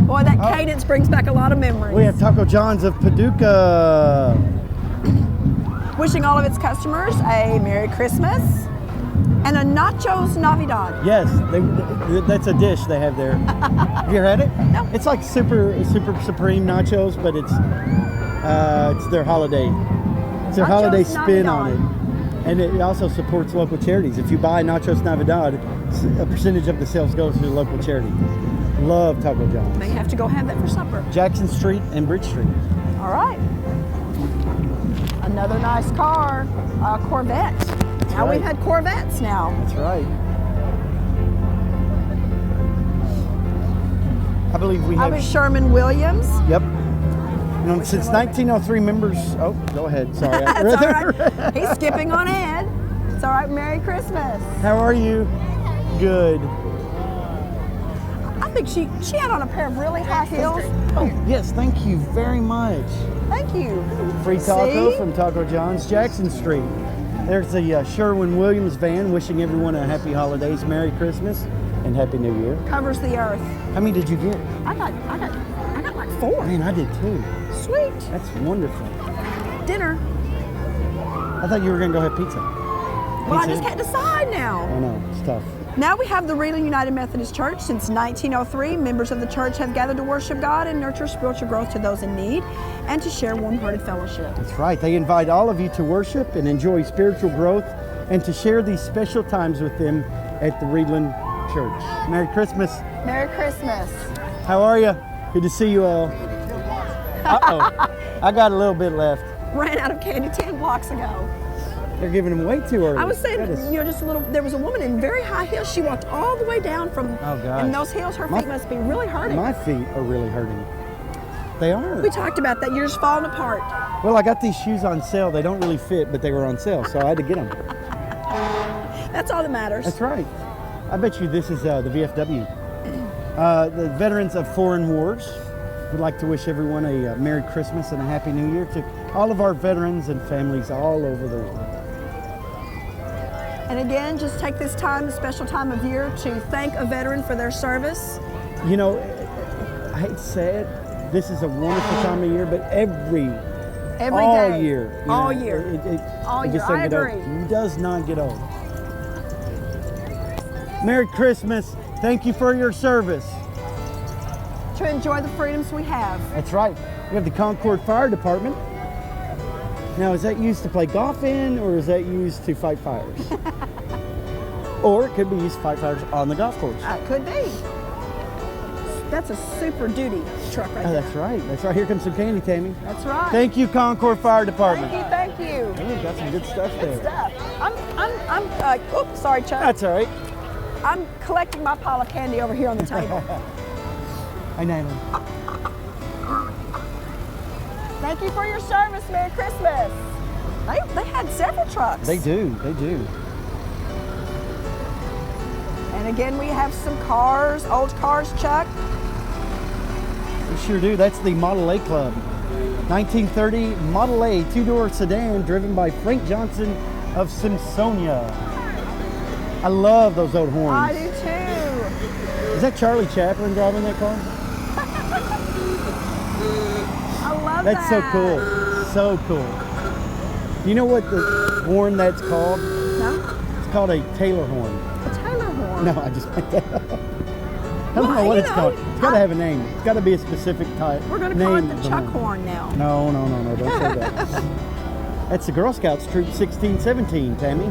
Boy, that cadence brings back a lot of memories. We have Taco John's of Paducah. Wishing all of its customers a Merry Christmas and a Nachos Navidad. Yes, that's a dish they have there. Have you ever had it? No. It's like super supreme nachos, but it's their holiday. It's their Nachos holiday spin on Navidad. it, and it also supports local charities. If you buy Nachos Navidad, a percentage of the sales goes to the local charity. Love Taco John's. May have to go have that for supper. Jackson Street and Bridge Street. All right. Another nice car, Corvette. Now right. we've had Corvettes now. That's right. I believe we I have. was Sherman Williams. Yep. You know, since 1903, members. Oh, go ahead. Sorry. That's all right. He's skipping on ahead. It's all right. Merry Christmas. How are you? Good. I think she had on a pair of really high heels. Oh, yes. Thank you very much. Thank you. Free taco See? from Taco John's, Jackson Street. There's the Sherwin-Williams van wishing everyone a happy holidays, Merry Christmas, and Happy New Year. Covers the earth. How many did you get? I got like 4. Man, I did too. Sweet. That's wonderful. Dinner. I thought you were going to go have pizza. Well, I Pizza? just can't decide now. I know, it's tough. Now we have the Reeling United Methodist Church. Since 1903, members of the church have gathered to worship God and nurture spiritual growth to those in need and to share warm-hearted fellowship. That's right. They invite all of you to worship and enjoy spiritual growth and to share these special times with them at the Reeling Church. Merry Christmas. Merry Christmas. How are you? Good to see you all. Uh-oh. I got a little bit left. Ran out of candy 10 blocks ago. They're giving them way too early. I was saying, That is- just a little, there was a woman in very high heels. She walked all the way down from, Oh, gosh. and those heels, her My- feet must be really hurting. My feet are really hurting. They are. We talked about that. You're just falling apart. Well, I got these shoes on sale. They don't really fit, but they were on sale, so I had to get them. That's all that matters. That's right. I bet you this is the VFW. The Veterans of Foreign Wars would like to wish everyone a Merry Christmas and a Happy New Year to all of our veterans and families all over the world. And again, just take this time, a special time of year, to thank a veteran for their service. You know, I hate to say it, this is a wonderful time of year, but Every all day. year. you All know, year. All it year. just doesn't I get old. agree. It does not get old. Merry Christmas. Thank you for your service. To enjoy the freedoms we have. That's right. We have the Concord Fire Department. Now, is that used to play golf in, or is that used to fight fires? Or it could be used to fight fires on the golf course. Could be. That's a super duty truck right Oh, there. that's right. That's right. Here comes some candy, Tammy. That's right. Thank you, Concord Fire Department. Thank you. Oh, got some good stuff there. Stuff. Oops, sorry, Chuck. That's all right. I'm collecting my pile of candy over here on the table. I know. Thank you for your service. Merry Christmas. They had several trucks. They do. They do. And again, we have some cars, old cars, Chuck. We sure do. That's the Model A Club. 1930 Model A two-door sedan driven by Frank Johnson of Simpsonia. I love those old horns. I do too. Is that Charlie Chaplin driving that car? I love That's that. so cool. So cool. You know what the horn that's called? No? It's called a Taylor horn. A Taylor horn. No, I just made that up. I don't know what it's called. It's got to have a name. It's got to be a specific type. We're going to call it name the of Chuck horn now. No, don't say that. That's the Girl Scouts Troop 1617, Tammy.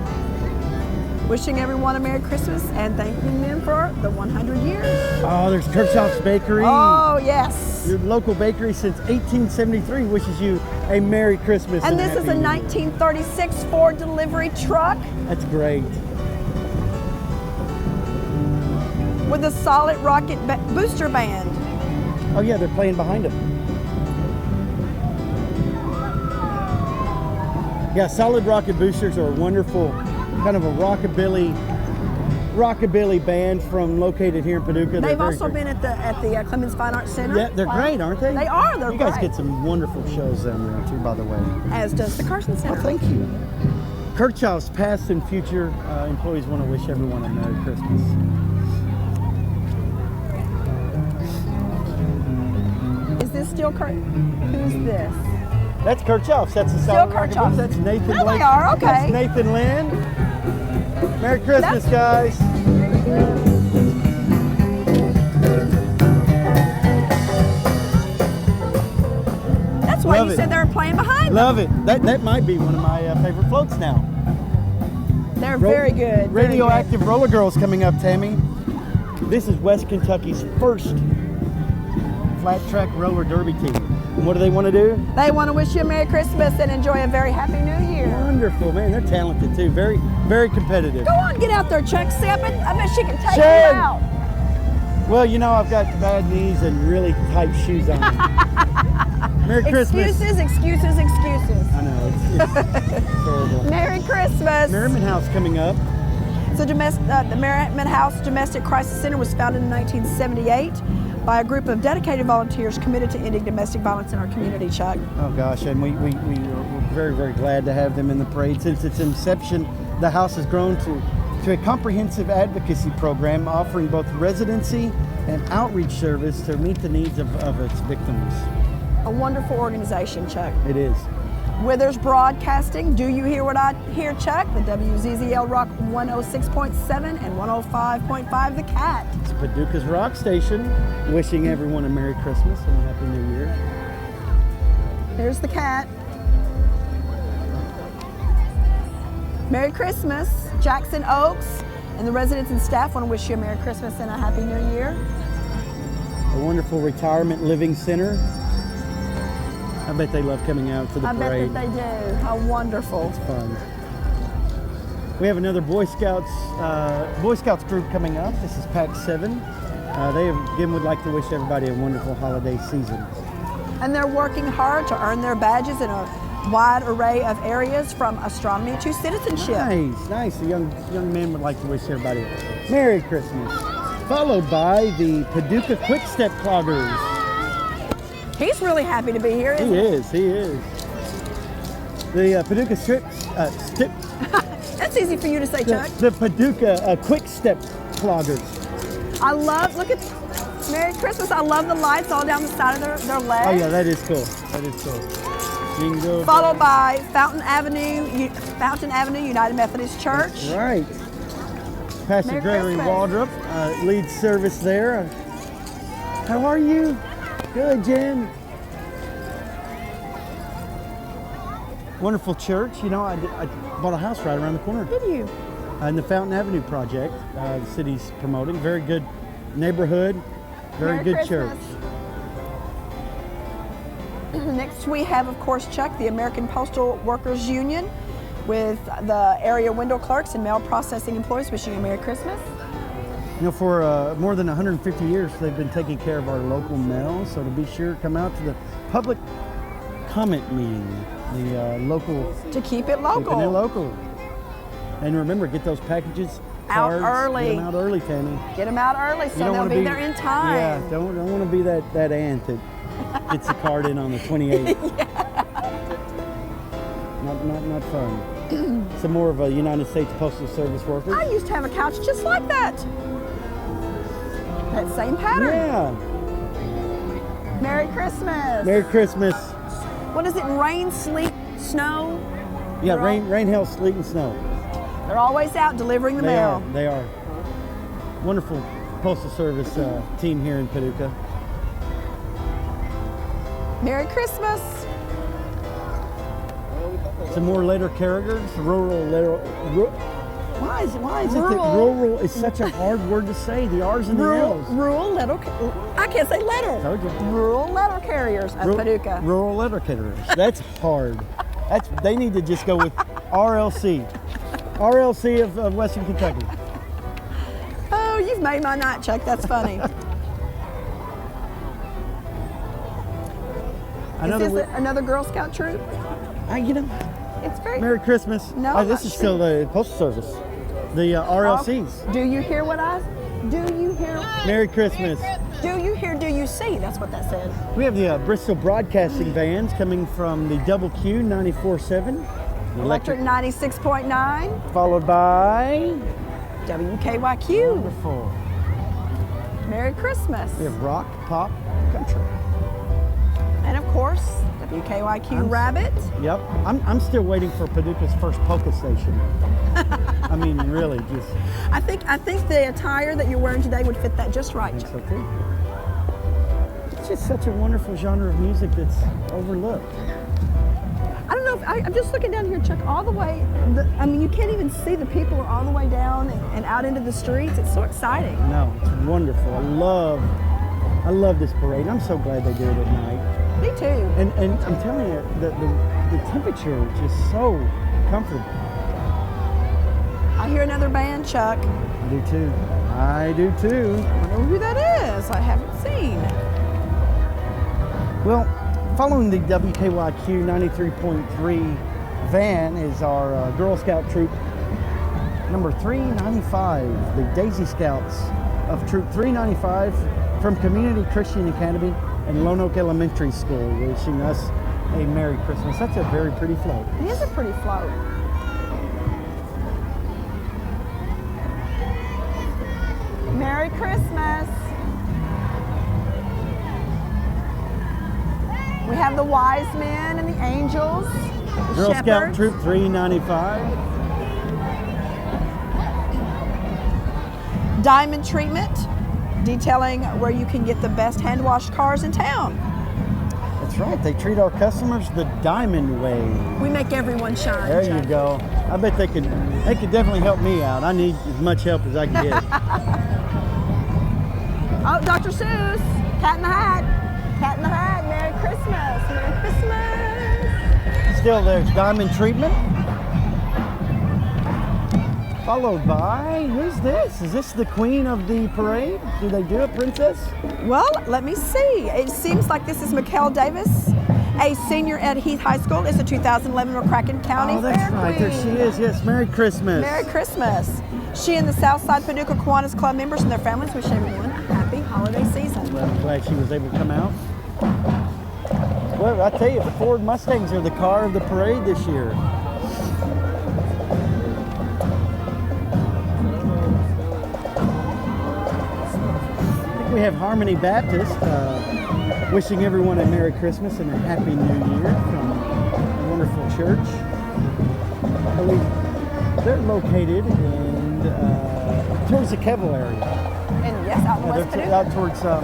Wishing everyone a Merry Christmas and thanking them for the 100 years. Oh, there's Kirchhoff's Bakery. Oh, yes. Your local bakery since 1873 wishes you a Merry Christmas. And this Happy is a New Year. 1936 Ford delivery truck That's great. with a solid rocket booster band. Oh yeah, they're playing behind him. Yeah, solid rocket boosters are a wonderful kind of a rockabilly band from located here in Paducah. They're They've very also great. been at the Clemens Fine Arts Center. Yeah, they're great, aren't they? They are. They're You guys great. get some wonderful shows down there too, by the way. As does the Carson Center. Oh, thank you. Kirchhoff's past and future employees want to wish everyone a Merry Christmas. Is this still Who's this? That's Kirchhoff's. That's the Still solid rocket Kirchhoff's. booster. That's Nathan. There they Blake. are, okay. That's Nathan Lynn. Merry Christmas, guys. That's why Love you it. said they were playing behind them. Love it. That might be one of my favorite floats now. They're very good. very Radioactive Roller Girls coming up, Tammy. This is West Kentucky's first flat track roller derby team. And what do they want to do? good. They want to wish you a Merry Christmas and enjoy a very Happy New Year. Wonderful, man. They're talented too. Very, very competitive. Go on, get out there, Chuck. See, I bet she can take Shan! you out. Well, you know, I've got bad knees and really tight shoes on. Merry Christmas. Excuses. I know, it's horrible. Merry Christmas. Merriman House coming up. So the Merriman House Domestic Crisis Center was founded in 1978 by a group of dedicated volunteers committed to ending domestic violence in our community, Chuck. Oh gosh, and we're very, very glad to have them in the parade. Since its inception, the house has grown to to a comprehensive advocacy program offering both residency and outreach service to meet the needs of its victims. A wonderful organization, Chuck. It is. Withers Broadcasting, do you hear what I hear, Chuck? The WZZL Rock 106.7 and 105.5 The Cat. It's Paducah's Rock Station, wishing everyone a Merry Christmas and a Happy New Year. Here's The Cat. Merry Christmas, Jackson Oaks, and the residents and staff want to wish you a Merry Christmas and a Happy New Year. A wonderful retirement living center. I bet they love coming out to the I parade. bet that they do. How wonderful. It's fun. We have another Boy Scouts group coming up. This is Pack 7. They again would like to wish everybody a wonderful holiday season. And they're working hard to earn their badges in a wide array of areas from astronomy to citizenship. Nice. The young men would like to wish everybody a Merry Christmas. Followed by the Paducah Quick Step Cloggers. He's really happy to be here, isn't he? He is. The Paducah That's easy for you to say, Chuck. the Paducah Quick Step Cloggers. I love, look at, Merry Christmas. I love the lights all down the side of their legs. Oh yeah, that is cool. Jingle. Followed by Fountain Avenue United Methodist Church. That's right. Pastor Merry Gregory Christmas. Waldrop leads service there. How are you? Good, Jen. Wonderful church. You know, I bought a house right around the corner. Did you? In the Fountain Avenue project, the city's promoting. Very good neighborhood. Very Merry good Christmas. church. Next we have, of course, Chuck, the American Postal Workers Union, with the area window clerks and mail processing employees wishing you a Merry Christmas. You know, for more than 150 years, they've been taking care of our local mail. So to be sure, come out to the public comment meeting, the local. To keep it local. Keeping it local. And remember, get those packages Out cards, early. Get them out early, Tammy. Get them out early so You don't they'll wanna be there in time. Yeah, don't want to be that aunt that gets the card in on the 28th. Not fun. Some more of a United States Postal Service worker. I used to have a couch just like that. That same pattern. Yeah. Merry Christmas. Merry Christmas. What is it? Rain, sleet, snow? Yeah, They're rain, hail, sleet, and snow. They're always out delivering the mail. They are. Wonderful Postal Service team here in Paducah. Merry Christmas. Some more letter carriers, Why is it that Rural. rural is such a hard word to say? The R's and the L's. Rural letter. I can't say letter. Told you. Rural letter carriers of Paducah. Rural letter carriers. That's hard. They need to just go with RLC. RLC of Western Kentucky. Oh, you've made my night, Chuck. That's funny. Is this another Girl Scout troop? It's very. Merry Christmas. No, Oh, this not is still the Postal Service. The RLCs. Do you hear what do you hear? Merry Christmas. Do you hear, do you see? That's what that said. We have the Bristol Broadcasting vans coming from the Double Q 94.7. Electric 96.9. Followed by WKYQ. wonderful. Merry Christmas. We have rock, pop, country. And of course, WKYQ Rabbit. Yep. I'm still waiting for Paducah's first polka station. I mean, really, just. I think the attire that you're wearing today would fit that just right. I think so too. It's just such a wonderful genre of music that's overlooked. I don't know if I'm just looking down here, Chuck, all the way. I mean, you can't even see the people are all the way down and out into the streets. It's so exciting. No, it's wonderful. I love this parade. I'm so glad they do it at night. Me too. And I'm telling you, the temperature is just so comfortable. I hear another band, Chuck. I do too. I do too. I don't know who that is. I haven't seen. Well, following the WKYQ 93.3 van is our Girl Scout troop number 395, the Daisy Scouts of Troop 395 from Community Christian Academy and Lone Oak Elementary School, wishing us a Merry Christmas. That's a very pretty float. It is a pretty float. Merry Christmas. We have the wise men and the angels, the Girl Scout shepherds. Troop 395. Diamond treatment, detailing where you can get the best hand-washed cars in town. That's right. They treat our customers the diamond way. We make everyone shine. There you Chuck. go. I bet they could definitely help me out. I need as much help as I can get. Oh, Dr. Seuss, Cat in the Hat. Cat in the Hat, Merry Christmas, Merry Christmas. Still, there's diamond treatment. Followed by, who's this? Is this the queen of the parade? Do they do a princess? Well, let me see. It seems like this is Mikkel Davis, a senior at Heath High School. It's the 2011 McCracken County Oh, that's Fair right. There she Queen. is. Yes, Merry Christmas. Merry Christmas. She and the Southside Paducah Kiwanis Club members and their families wish everyone a happy holiday season. Well, I'm glad she was able to come out. Well, I tell you, the Ford Mustangs are the car of the parade this year. We have Harmony Baptist wishing everyone a Merry Christmas and a Happy New Year from a wonderful church. I believe they're located in towards the Kevel area. And yes, out in West They're Paducah. out towards the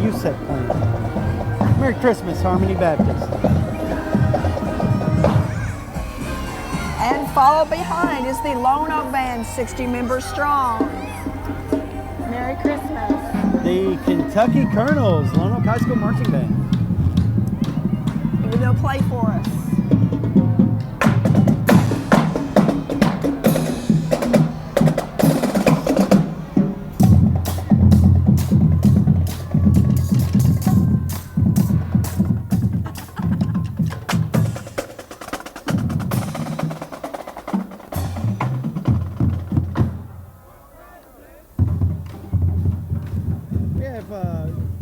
USEC plant. Merry Christmas, Harmony Baptist. And followed behind is the Lone Oak Band, 60 members strong. Merry Christmas. The Kentucky Colonels, Lone Oak High School Marching Band. Maybe they'll play for us. We have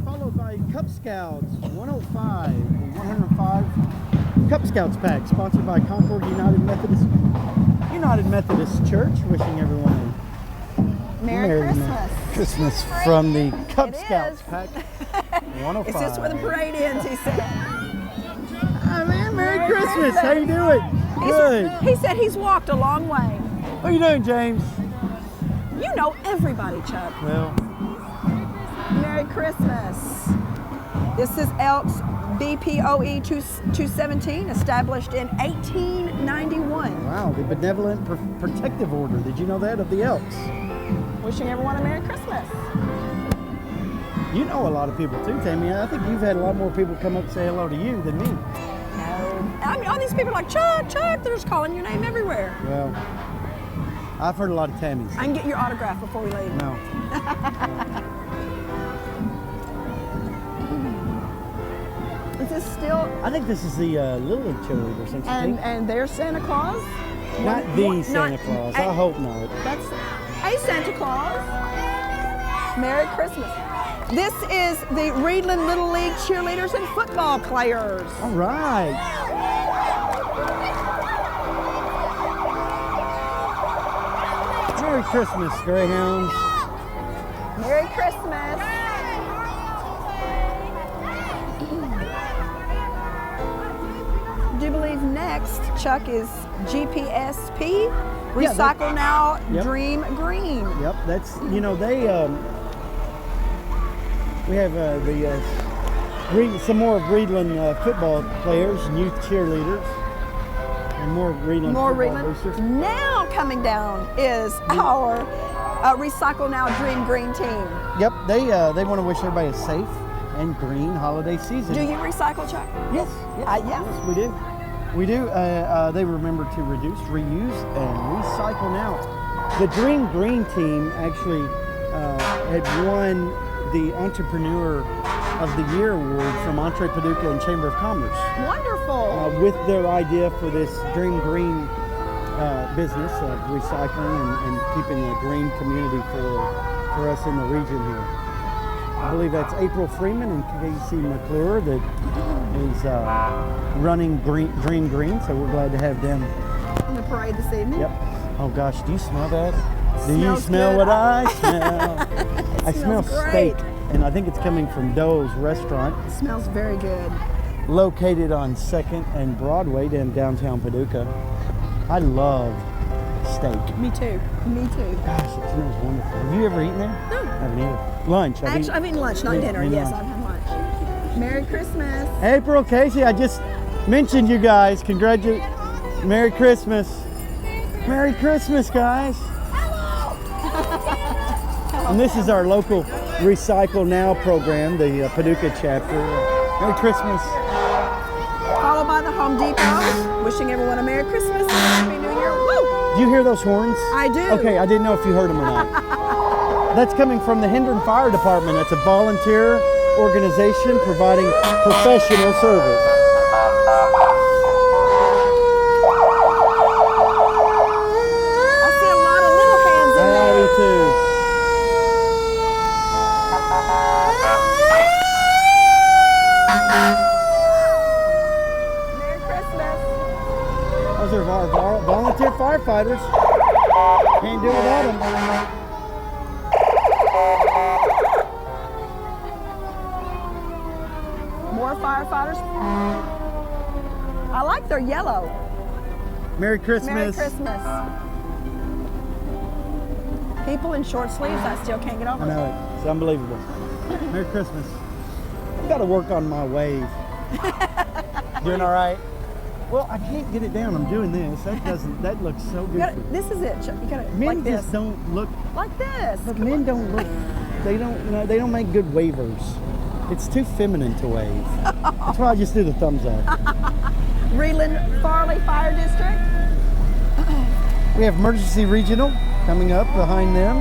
followed by Cub Scouts 105, the 105 Cub Scouts pack, sponsored by Concord United Methodist Church, wishing everyone Merry Christmas. Christmas from the Cub It Scouts is. pack 105. Is this where the parade ends, he said. Hi, man. Merry Merry Christmas. Christmas. How you doing? Good. He said he's walked a long way. What are you doing, James? You know everybody, Chuck. Well, Merry Christmas. This is Elks BPOE 217, established in 1891. wow, the Benevolent Protective Order. Did you know that, of the Elks? Wishing everyone a Merry Christmas. You know a lot of people too, Tammy. I think you've had a lot more people come up and say hello to you than me. No. I mean, all these people are like, Chuck, Chuck, they're just calling your name everywhere. Well, I've heard a lot of Tammys. I can get your autograph before we leave. No. Is this still, I think this is the Little League cheerleader, don't you think? and there's Santa Claus? Not the Santa Claus. I and- hope not. That's, hey, Santa Claus. Merry Christmas. This is the Reedland Little League cheerleaders and football players. All right. Merry Christmas, Greyhounds. Merry Christmas. Do you believe next, Chuck, is GPSP? Yeah, that- Recycle Now, Yep. Dream Green. Yep, that's, you know, they, we have some more Reedland football players and youth cheerleaders, and more Reedland More football Reedland. boosters. Now coming down is our Recycle Now, Dream Green team. Yep, they want to wish everybody a safe and green holiday season. Do you recycle, Chuck? Yes, yes. yes, we do. We do. They remember to reduce, reuse, and recycle now. The Dream Green team actually had won the Entrepreneur of the Year award from Entre Paducah and Chamber of Commerce Wonderful. with their idea for this Dream Green business of recycling and keeping a green community for us in the region here. I believe that's April Freeman and Casey McClure that is running Dream Green, so we're glad to have them. In the parade this evening. Yep. Oh gosh, do you smell that? Do you Smells smell good. what I smell? I smell smells steak, great. and I think it's coming from Doe's restaurant, It smells very good. located on 2nd and Broadway in downtown Paducah. I love steak. Me too. Me too. Gosh, it smells wonderful. Have you ever eaten there? No. I haven't either. Lunch. Actually, I've eaten lunch, not Yeah, dinner. eaten Yes, lunch. I've had lunch. Merry Christmas. April, Casey, I just mentioned you guys. Merry Christmas. Merry Christmas, guys. And this is our local Recycle Now program, the Paducah chapter. Merry Christmas. Followed by the Home Depot. Wishing everyone a Merry Christmas and a Happy New Year. Woo! Do you hear those horns? I do. Okay, I didn't know if you heard them or not. That's coming from the Hendron Fire Department. It's a volunteer organization providing professional service. I see a lot of little hands in Yeah, there. me too. Merry Christmas. Those are our volunteer firefighters. Can't do without them. More firefighters. I like their yellow. Merry Christmas. Merry Christmas. People in short sleeves, I still can't get over. I know it. It's unbelievable. Merry Christmas. I've got to work on my wave. Doing all right? Well, I can't get it down. I'm doing this. That looks so You good. gotta, this is it, Chuck. You gotta Men like this. just don't look. Like this. But Come men on. don't look. They don't. They don't make good wavers. It's too feminine to wave. That's why I just do the thumbs up. Reland Farley Fire District. We have Emergency Regional coming up behind them.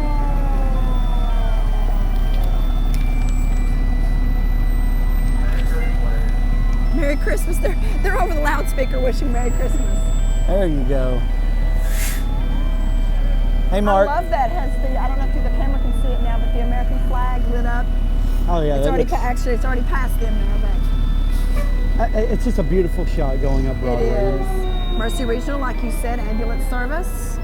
Merry Christmas. They're over the loudspeaker wishing Merry Christmas. There you go. Hey, Mark. I love that. It has the, I don't know if the camera can see it now, but the American flag lit up. Oh yeah, It's that already looks, actually it's already past them now, it's just a beautiful shot going up but Broadway. it is. Mercy Regional, like you said, ambulance service.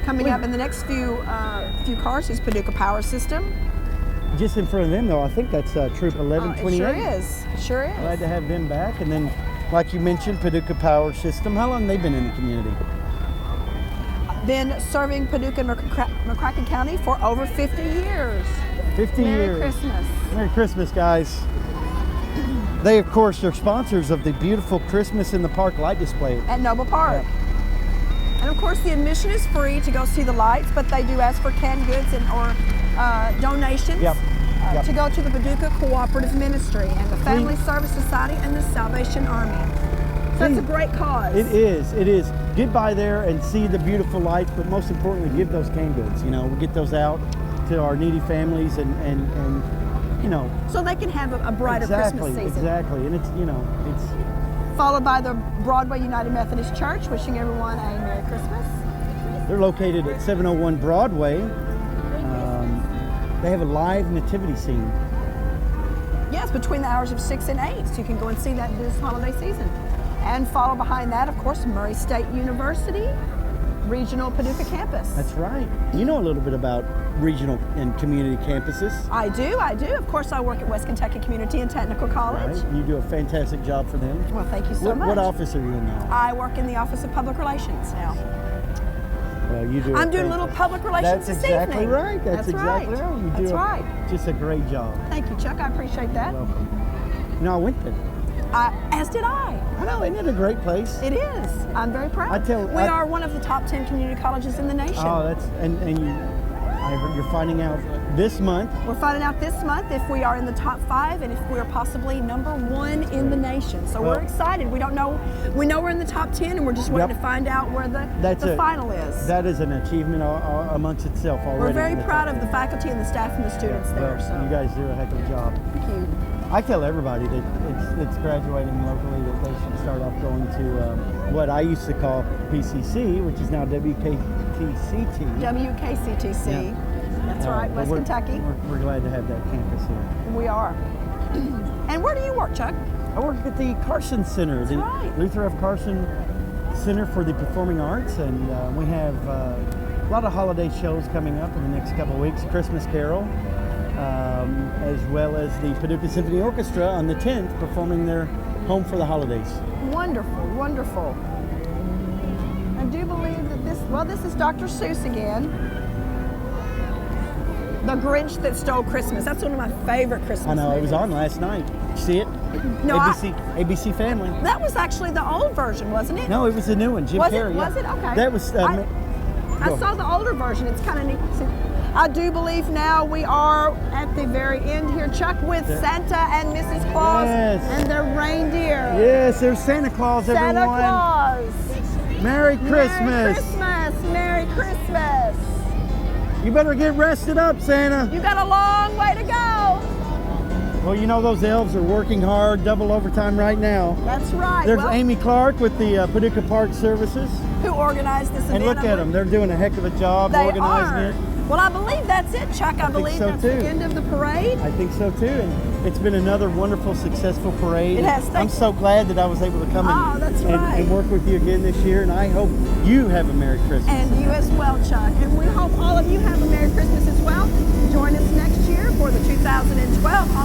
Coming up in the next few cars is Paducah Power System. Just in front of them, though, I think that's Troop It 1128. sure is. It sure is. Glad to have them back. And then, like you mentioned, Paducah Power System. How long have they been in the community? Been serving Paducah and McCracken County for over 50 years. 50 Merry years. Christmas. Merry Christmas, guys. They, of course, are sponsors of the beautiful Christmas in the Park light display. At Noble Park. And of course, the admission is free to go see the lights, but they do ask for canned goods or donations Yep. to go to the Paducah Cooperative Ministry and the Family Service Society and the Salvation Army. So that's a great cause. It is. It is. Get by there and see the beautiful lights, but most importantly, give those canned goods. You know, we get those out to our needy families and you know. So they can have a brighter Exactly. Christmas season. Exactly. And it's, you know, it's. Followed by the Broadway United Methodist Church, wishing everyone a Merry Christmas. They're located at 701 Broadway. They have a live nativity scene. Yes, between the hours of 6 and 8, so you can go and see that this holiday season. And follow behind that, of course, Murray State University, Regional Paducah Campus. That's right. You know a little bit about regional and community campuses. I do. Of course, I work at West Kentucky Community and Technical College. Right? You do a fantastic job for them. Well, thank you so much. What office are you in now? I work in the Office of Public Relations now. Well, you do. I'm doing a little public relations That's this exactly evening. right. That's exactly right. right. You That's do right. Just a great job. Thank you, Chuck. I appreciate that. Welcome. You know, I went there. As did I. I know, isn't it a great place? It is. I'm very proud. We are one of the top 10 community colleges in the nation. Oh, that's you're finding out this month. We're finding out this month if we are in the top 5 and if we are possibly number 1 in the nation. So we're excited. We don't know. We know we're in the top 10, and we're just waiting to find out where the final is. That is an achievement amongst itself already. We're very proud of the faculty and the staff and the students there. So you guys do a heck of a job. thank you. I tell everybody that's graduating locally that they should start off going to what I used to call PCC, which is now WKTCT. WKCTC. Yeah. That's right, West Kentucky. We're glad to have that campus here. We are. And where do you work, Chuck? I work at the Carson Center, right. Luther F. Carson Center for the Performing Arts, and we have A lot of holiday shows coming up in the next couple of weeks. Christmas Carol, as well as the Paducah Symphony Orchestra on the 10th performing their Home for the Holidays. Wonderful, wonderful. I do believe that this is Dr. Seuss again. The Grinch That Stole Christmas. That's one of my favorite Christmas I know, movies. it was on last night. Did you see it? No, ABC Family. that was actually the old version, wasn't it? No, it was the new one. Jim Carrey. Was it? Okay. That was. I saw the older version. It's kind of neat. See, I do believe now we are at the very end here, Chuck, with Santa and Mrs. Claus and their reindeer. Yes, there's Santa Claus, everyone. Santa Claus. Merry Christmas. Merry Christmas. Merry Christmas. You better get rested up, Santa. You got a long way to go. Well, you know those elves are working hard, double overtime right now. That's right. There's Well, Amy Clark with the Paducah Park Services. who organized this event. And look at them. They're doing a heck of a job They organizing are. it. Well, I believe that's it, Chuck. I believe so that's too. the end of the parade. I think so too. And it's been another wonderful, successful parade. It has. I'm so glad that I was able to come that's and right. work with you again this year. And I hope you have a Merry Christmas. And you as well, Chuck. And we hope all of you have a Merry Christmas as well. Join us next year for the 2012